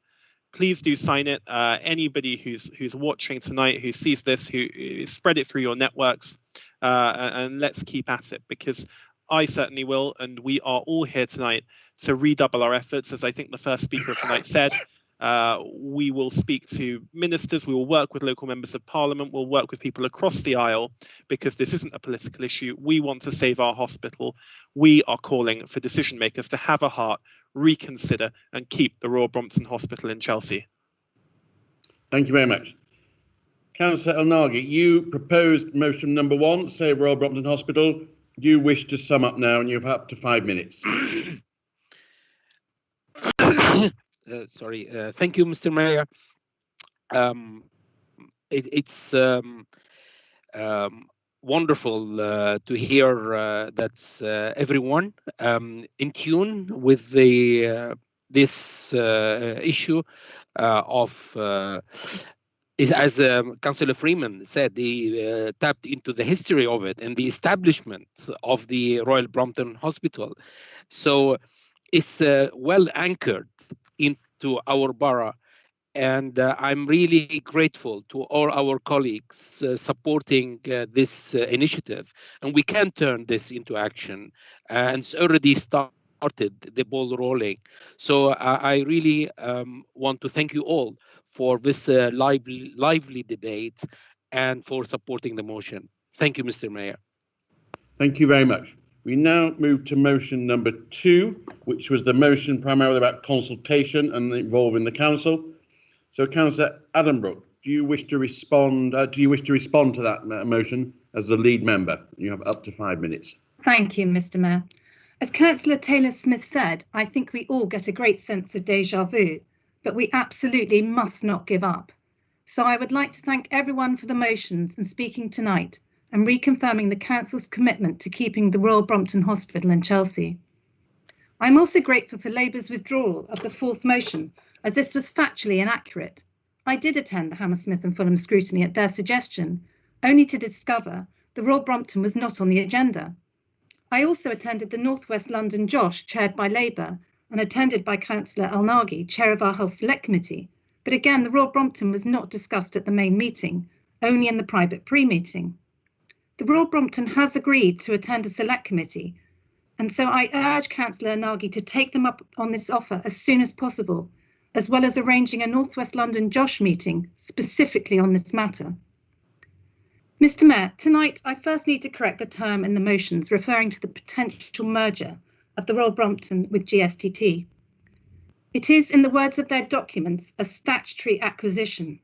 Please do sign it. Anybody who's watching tonight, who sees this, who spread it through your networks, and let's keep at it, because I certainly will, and we are all here tonight to redouble our efforts. As I think the first speaker of the night said, we will speak to ministers, we will work with local members of parliament, we'll work with people across the aisle, because this isn't a political issue. We want to save our hospital. We are calling for decision makers to have a heart, reconsider, and keep the Royal Brompton Hospital in Chelsea. Thank you very much. Councillor El-Naghi, you proposed motion number 1, save Royal Brompton Hospital. Do you wish to sum up now, and you have up to 5 minutes? Thank you, Mr. Mayor. It's wonderful to hear that everyone in tune with this issue of. As Councillor Freeman said, he tapped into the history of it and the establishment of the Royal Brompton Hospital. So it's well anchored into our borough. And I'm really grateful to all our colleagues supporting this initiative. And we can turn this into action. And it's already started the ball rolling. So I really want to thank you all for this lively debate and for supporting the motion. Thank you, Mr. Mayor. Thank you very much. We now move to motion number 2, which was the motion primarily about consultation and involving the council. So, Councillor Addenbrook, do you wish to respond? To that motion as the lead member? You have up to 5 minutes. Thank you, Mr. Mayor. As Councillor Taylor-Smith said, I think we all get a great sense of déjà vu, but we absolutely must not give up. So I would like to thank everyone for the motions and speaking tonight and reconfirming the Council's commitment to keeping the Royal Brompton Hospital in Chelsea. I'm also grateful for Labour's withdrawal of the 4th motion, as this was factually inaccurate. I did attend the Hammersmith and Fulham scrutiny at their suggestion, only to discover the Royal Brompton was not on the agenda. I also attended the North West London JOSH, chaired by Labour, and attended by Councillor Al-Naghi, chair of our Health Select Committee. But again, the Royal Brompton was not discussed at the main meeting, only in the private pre-meeting. The Royal Brompton has agreed to attend a select committee, and so I urge Councillor Al-Naghi to take them up on this offer as soon as possible, as well as arranging a North West London JOSH meeting specifically on this matter. Mr. Mayor, tonight I first need to correct the term in the motions referring to the potential merger of the Royal Brompton with GSTT. It is, in the words of their documents, a statutory acquisition,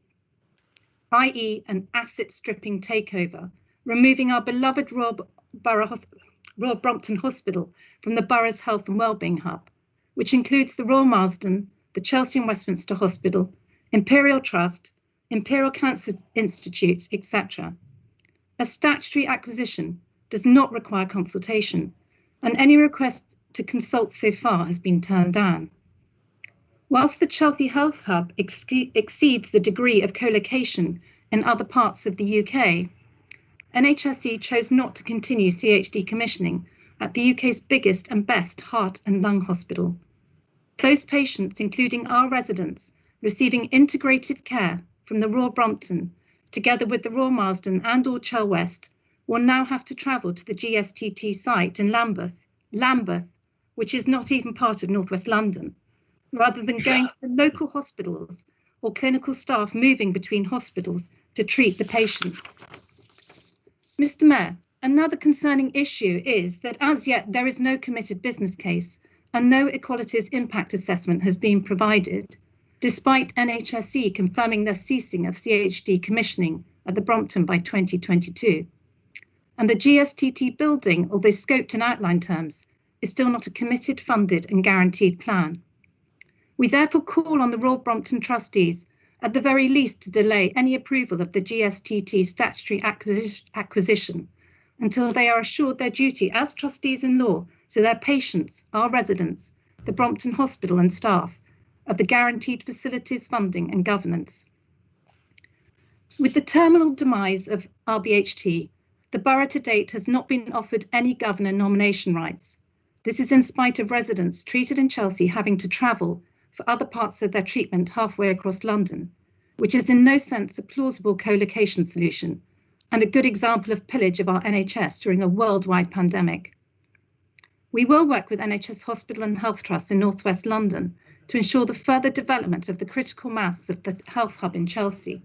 i.e. an asset stripping takeover, removing our beloved Royal Brompton Hospital from the borough's health and wellbeing hub, which includes the Royal Marsden, the Chelsea and Westminster Hospital, Imperial Trust, Imperial Cancer Institute, etc. A statutory acquisition does not require consultation, and any request to consult so far has been turned down. Whilst the Chelsea Health Hub exceeds the degree of co-location in other parts of the UK, NHSE chose not to continue CHD commissioning at the UK's biggest and best heart and lung hospital. Those patients, including our residents, receiving integrated care from the Royal Brompton, together with the Royal Marsden and or Chel West, will now have to travel to the GSTT site in Lambeth, which is not even part of North West London, rather than going to the local hospitals or clinical staff moving between hospitals to treat the patients. Mr. Mayor, another concerning issue is that as yet there is no committed business case and no equalities impact assessment has been provided, despite NHSE confirming their ceasing of CHD commissioning at the Brompton by 2022. And the GSTT building, although scoped in outline terms, is still not a committed, funded and guaranteed plan. We therefore call on the Royal Brompton trustees, at the very least, to delay any approval of the GSTT statutory acquisition until they are assured their duty as trustees in law to their patients, our residents, the Brompton Hospital and staff, of the guaranteed facilities, funding and governance. With the terminal demise of RBHT, the borough to date has not been offered any governor nomination rights. This is in spite of residents treated in Chelsea having to travel for other parts of their treatment halfway across London, which is in no sense a plausible co-location solution and a good example of pillage of our NHS during a worldwide pandemic. We will work with NHS Hospital and Health Trusts in North West London to ensure the further development of the critical mass of the health hub in Chelsea.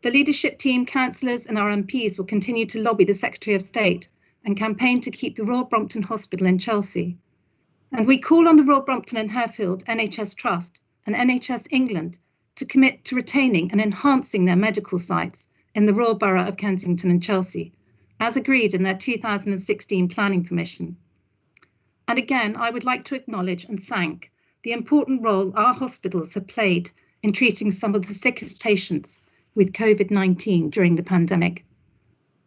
The leadership team, councillors and our MPs will continue to lobby the Secretary of State and campaign to keep the Royal Brompton Hospital in Chelsea. And we call on the Royal Brompton and Harefield NHS Trust and NHS England to commit to retaining and enhancing their medical sites in the Royal Borough of Kensington and Chelsea, as agreed in their 2016 planning permission. And again, I would like to acknowledge and thank the important role our hospitals have played in treating some of the sickest patients with COVID-19 during the pandemic.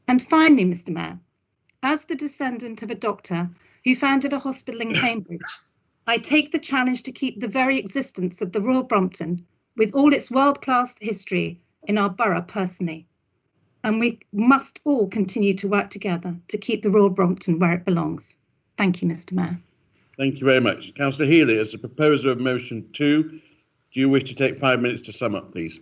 And finally, Mr. Mayor, as the descendant of a doctor who founded a hospital in Cambridge, I take the challenge to keep the very existence of the Royal Brompton, with all its world-class history, in our borough personally. And we must all continue to work together to keep the Royal Brompton where it belongs. Thank you, Mr. Mayor. Thank you very much. Councillor Healy, as the proposer of motion 2, do you wish to take 5 minutes to sum up, please?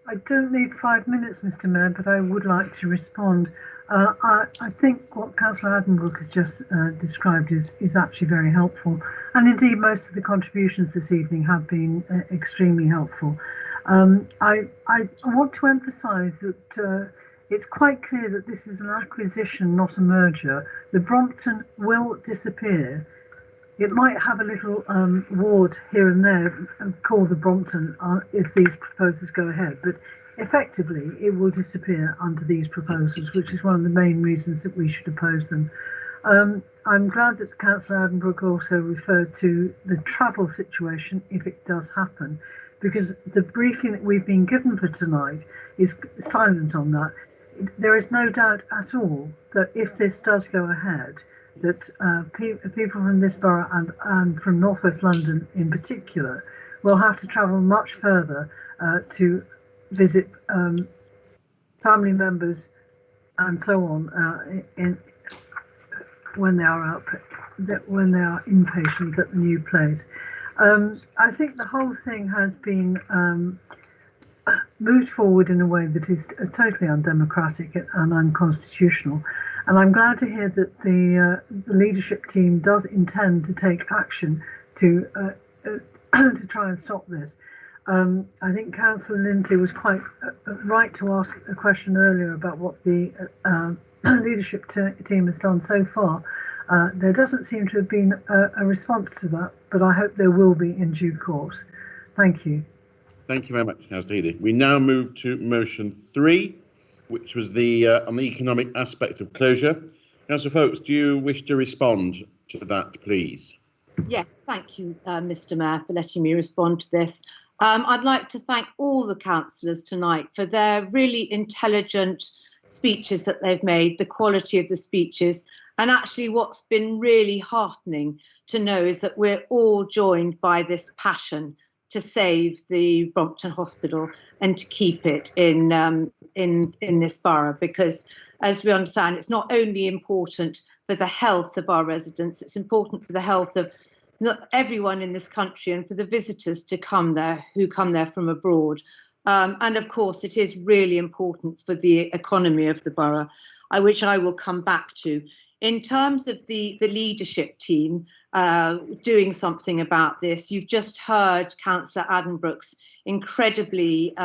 I don't need 5 minutes, Mr. Mayor, but I would like to respond. I think what Councillor Addenbrooke has just described is actually very helpful. And indeed, most of the contributions this evening have been extremely helpful. I want to emphasise that it's quite clear that this is an acquisition, not a merger. The Brompton will disappear. It might have a little ward here and there called the Brompton if these proposals go ahead, but effectively it will disappear under these proposals, which is one of the main reasons that we should oppose them. I'm glad that Councillor Addenbrooke also referred to the travel situation if it does happen, because the briefing that we've been given for tonight is silent on that. There is no doubt at all that if this does go ahead, that people from this borough and from North West London in particular will have to travel much further to visit family members and so on when they are inpatient at the new place. I think the whole thing has been moved forward in a way that is totally undemocratic and unconstitutional. And I'm glad to hear that the leadership team does intend to take action to try and stop this. I think Councillor Lindsay was quite right to ask a question earlier about what the leadership team has done so far. There doesn't seem to have been a response to that, but I hope there will be in due course. Thank you. Thank you very much, Councillor Healy. We now move to motion 3, which was the on the economic aspect of closure. Councillor Folkes, do you wish to respond to that, please? Yes, thank you, Mr. Mayor, for letting me respond to this. I'd like to thank all the councillors tonight for their really intelligent speeches that they've made, the quality of the speeches, and actually what's been really heartening to know is that we're all joined by this passion to save the Brompton Hospital and to keep it in this borough, because as we understand, it's not only important for the health of our residents, it's important for the health of not everyone in this country and for the visitors to come there who come there from abroad. And of course, it is really important for the economy of the borough, which I will come back to. In terms of the leadership team doing something about this, you've just heard Councillor Addenbrooke's incredibly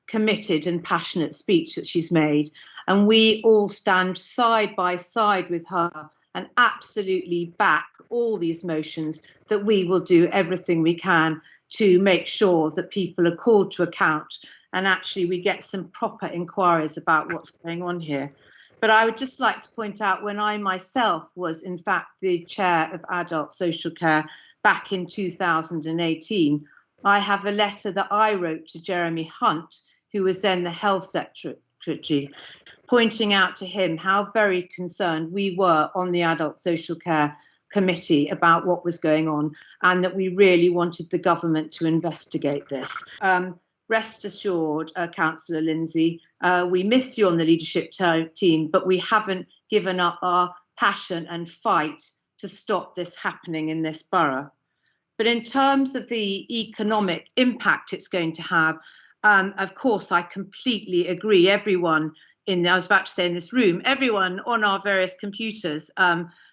committed and passionate speech that she's made. And we all stand side by side with her and absolutely back all these motions that we will do everything we can to make sure that people are called to account and actually we get some proper inquiries about what's going on here. But I would just like to point out when I myself was in fact the chair of adult social care back in 2018, I have a letter that I wrote to Jeremy Hunt, who was then the health secretary, pointing out to him how very concerned we were on the adult social care committee about what was going on and that we really wanted the government to investigate this. Rest assured, Councillor Lindsay, we miss you on the leadership team, but we haven't given up our passion and fight to stop this happening in this borough. But in terms of the economic impact it's going to have, of course, I completely agree. Everyone I was about to say in this room, everyone on our various computers,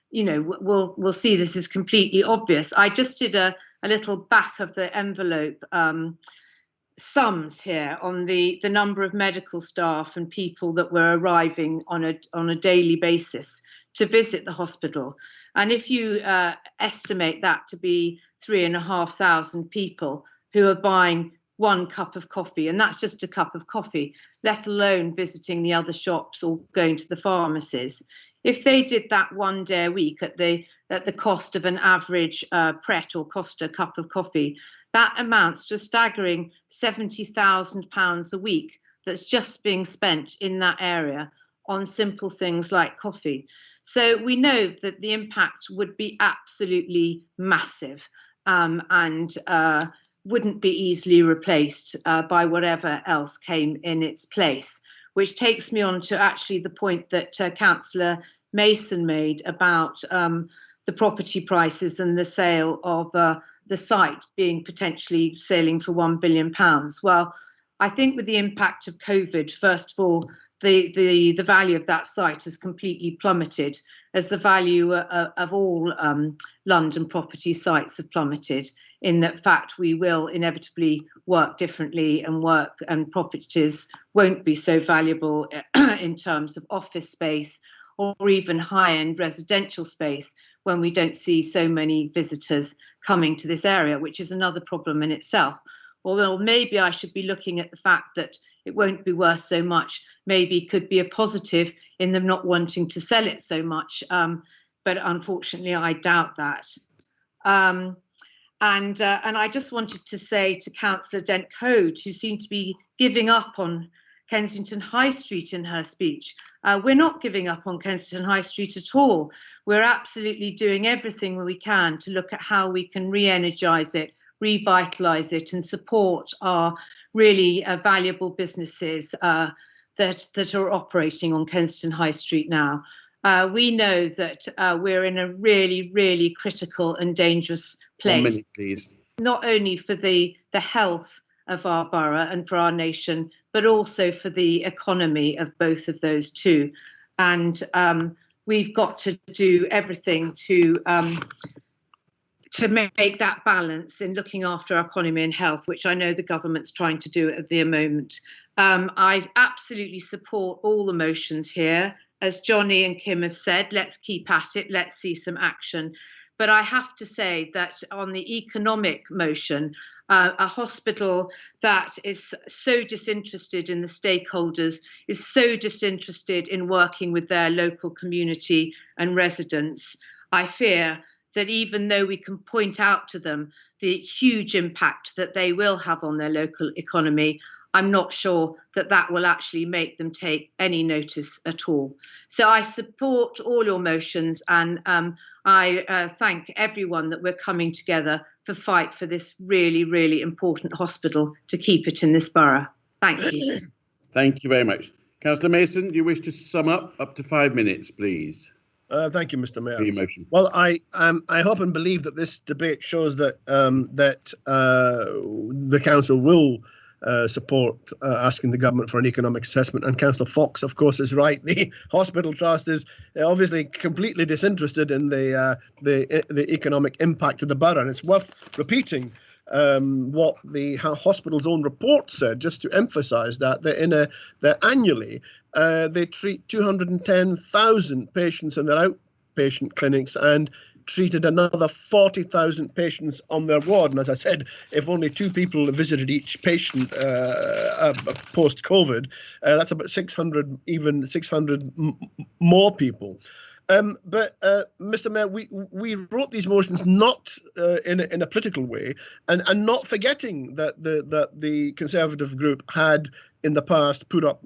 will see this is completely obvious. I just did a little back of the envelope sums here on the number of medical staff and people that were arriving on a daily basis to visit the hospital. And if you estimate that to be 3,500 people who are buying 1 cup of coffee, and that's just a cup of coffee, let alone visiting the other shops or going to the pharmacies. if they did that 1 day a week at the cost of an average Pret or Costa cup of coffee, that amounts to a staggering £70,000 a week that's just being spent in that area on simple things like coffee. So we know that the impact would be absolutely massive, and wouldn't be easily replaced by whatever else came in its place, which takes me on to actually the point that Councillor Mason made about the property prices and the sale of the site being potentially sailing for £1 billion. Well, I think with the impact of COVID, first of all, the value of that site has completely plummeted, as the value of all London property sites have plummeted. In that fact, we will inevitably work differently, and properties won't be so valuable in terms of office space or even high-end residential space when we don't see so many visitors coming to this area, which is another problem in itself. Although maybe I should be looking at the fact that it won't be worth so much, maybe could be a positive in them not wanting to sell it so much. But unfortunately, I doubt that. And I just wanted to say to Councillor Dent-Coad, who seemed to be giving up on Kensington High Street in her speech, we're not giving up on Kensington High Street at all. We're absolutely doing everything we can to look at how we can re-energise it, revitalise it, and support our really valuable businesses that are operating on Kensington High Street now. We know that we're in a really, really critical and dangerous place. 1 minute, please. Not only for the health of our borough and for our nation, but also for the economy of both of those two. And we've got to do everything to make that balance in looking after our economy and health, which I know the government's trying to do at the moment. I absolutely support all the motions here. As Johnny and Kim have said, let's keep at it, let's see some action. But I have to say that on the economic motion, a hospital that is so disinterested in the stakeholders, is so disinterested in working with their local community and residents, I fear that even though we can point out to them the huge impact that they will have on their local economy, I'm not sure that that will actually make them take any notice at all. So I support all your motions, and I thank everyone that we're coming together to fight for this really, really important hospital to keep it in this borough. Thank you. Thank you very much. Councillor Mason, do you wish to sum up to 5 minutes, please? Thank you, Mr. Mayor. Motion. Well, I hope and believe that this debate shows that the council will support asking the government for an economic assessment. And Councillor Fox, of course, is right. The Hospital Trust is obviously completely disinterested in the economic impact of the borough, and it's worth repeating what the hospital's own report said, just to emphasise that that annually they treat 210,000 patients in their outpatient clinics and treated another 40,000 patients on their ward. And as I said, if only 2 people visited each patient post-COVID, that's about 600, even 600 more people. But Mr. Mayor, we wrote these motions not in a political way, and not forgetting that the Conservative group had in the past put up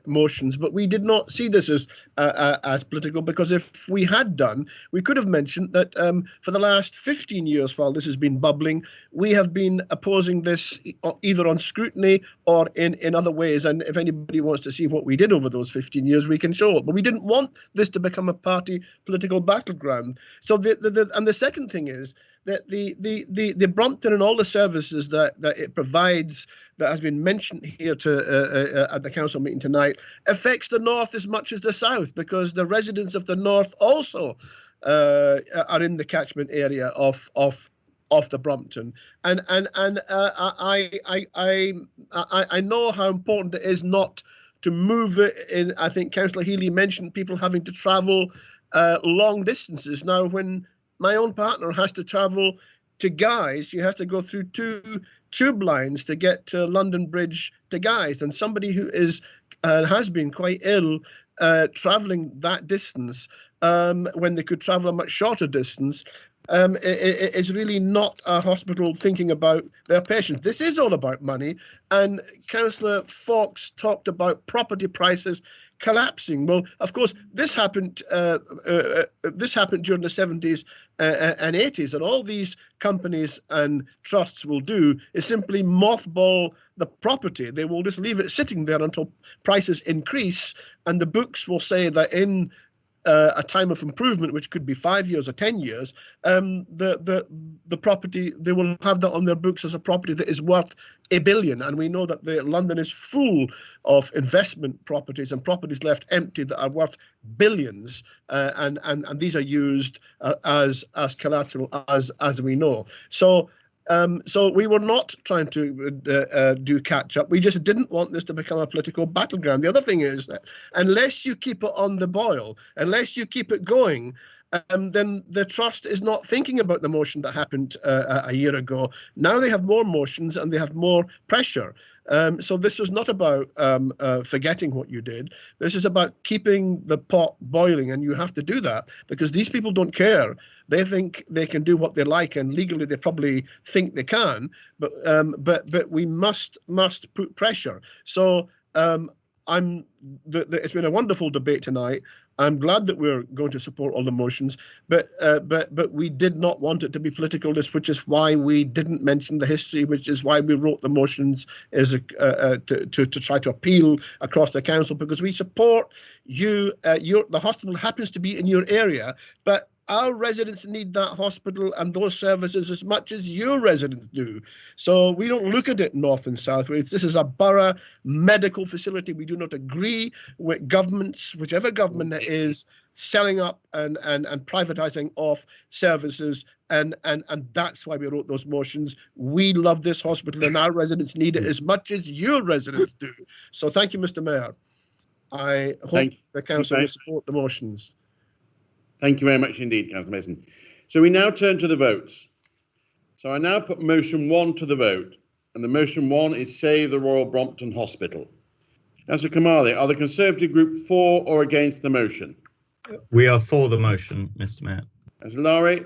motions, but we did not see this as political, because if we had done, we could have mentioned that for the last 15 years, while this has been bubbling, we have been opposing this either on scrutiny or in other ways. And if anybody wants to see what we did over those 15 years, we can show it. But we didn't want this to become a party political battleground. So the second thing is that the Brompton and all the services that it provides, that has been mentioned here at the council meeting tonight, affects the north as much as the south, because the residents of the north also are in the catchment area of the Brompton, and I know how important it is not to move it in. I think Councillor Healy mentioned people having to travel long distances. Now, when my own partner has to travel to Guy's, she has to go through 2 tube lines to get to London Bridge to Guy's. And somebody who has been quite ill travelling that distance when they could travel a much shorter distance is really not a hospital thinking about their patients. This is all about money, and Councillor Fox talked about property prices collapsing. Well, of course, this happened. This happened during the 70s and 80s, and all these companies and trusts will do is simply mothball the property. They will just leave it sitting there until prices increase, and the books will say that in a time of improvement, which could be 5 years or 10 years, the property, they will have that on their books as a property that is worth $1 billion. And we know that London is full of investment properties and properties left empty that are worth billions, and these are used as collateral, as we know. So we were not trying to do catch up. We just didn't want this to become a political battleground. The other thing is that unless you keep it on the boil, unless you keep it going, then the trust is not thinking about the motion that happened a year ago. Now they have more motions and they have more pressure. So this was not about forgetting what you did. This is about keeping the pot boiling, and you have to do that because these people don't care. They think they can do what they like, and legally they probably think they can. But we must put pressure. So it's been a wonderful debate tonight. I'm glad that we're going to support all the motions, but we did not want it to be political, which is why we didn't mention the history, which is why we wrote the motions as to try to appeal across the council, because we support you. The hospital happens to be in your area, but our residents need that hospital and those services as much as your residents do. So we don't look at it north and south. This is a borough medical facility. We do not agree with governments, whichever government it is, selling up and privatising off services. And that's why we wrote those motions. We love this hospital and our residents need it as much as your residents do. So thank you, Mr. Mayor. I hope the council will support the motions. Thank you very much indeed, Councillor Mason. So we now turn to the votes. So I now put motion 1 to the vote, and the motion 1 is Save the Royal Brompton Hospital. Councillor Kamali, are the Conservative Group for or against the motion? We are for the motion, Mr. Mayor. Councillor Lowry,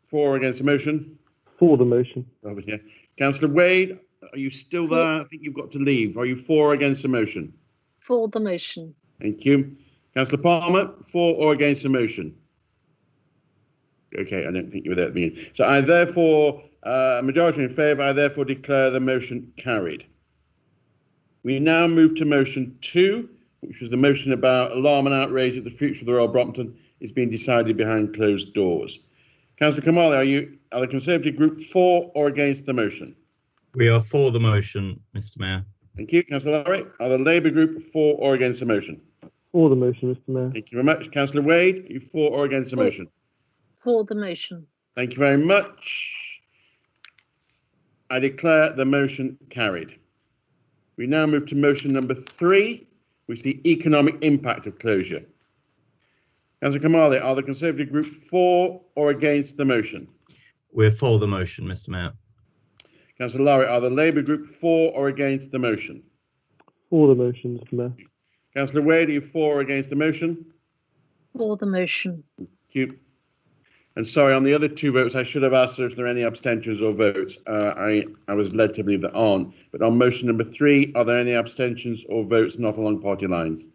for or against the motion? For the motion. Over here. Councillor Wade, are you still there? I think you've got to leave. Are you for or against the motion? For the motion. Thank you. Councillor Palmer, for or against the motion? Okay, I don't think you were there at the beginning. So I therefore, a majority in favour, I therefore declare the motion carried. We now move to motion 2, which was the motion about alarm and outrage at the future of the Royal Brompton is being decided behind closed doors. Councillor Kamali, are the Conservative Group for or against the motion? We are for the motion, Mr. Mayor. Thank you. Councillor Lowry, are the Labour Group for or against the motion? For the motion, Mr. Mayor. Thank you very much. Councillor Wade, are you for or against the motion? For the motion. Thank you very much. I declare the motion carried. We now move to motion number 3, which is the economic impact of closure. Councillor Kamali, are the Conservative Group for or against the motion? We're for the motion, Mr. Mayor. Councillor Lowry, are the Labour Group for or against the motion? For the motion, Mr. Mayor. Councillor Wade, are you for or against the motion? For the motion. Thank you. And sorry, on the other 2 votes, I should have asked if there are any abstentions or votes. I was led to believe there aren't. But on motion number 3, are there any abstentions or votes not along party lines?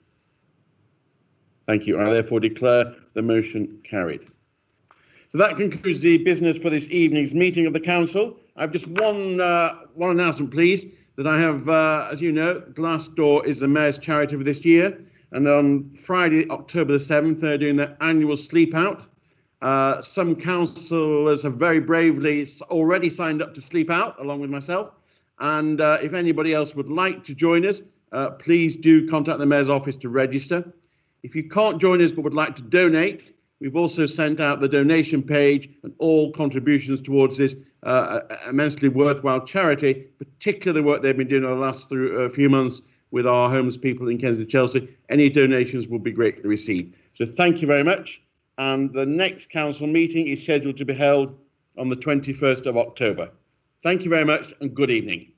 Thank you. I therefore declare the motion carried. So that concludes the business for this evening's meeting of the council. I've just one announcement, please, that I have, as you know, Glassdoor is the Mayor's charity for this year. And on Friday, October the 7th, they're doing their annual sleep out. Some councillors have very bravely already signed up to sleep out, along with myself. And if anybody else would like to join us, please do contact the Mayor's office to register. If you can't join us but would like to donate, we've also sent out the donation page and all contributions towards this immensely worthwhile charity, particularly the work they've been doing over the last few months with our homeless people in Kensington, Chelsea. Any donations will be greatly received. So thank you very much. And the next council meeting is scheduled to be held on the 21st of October. Thank you very much and good evening.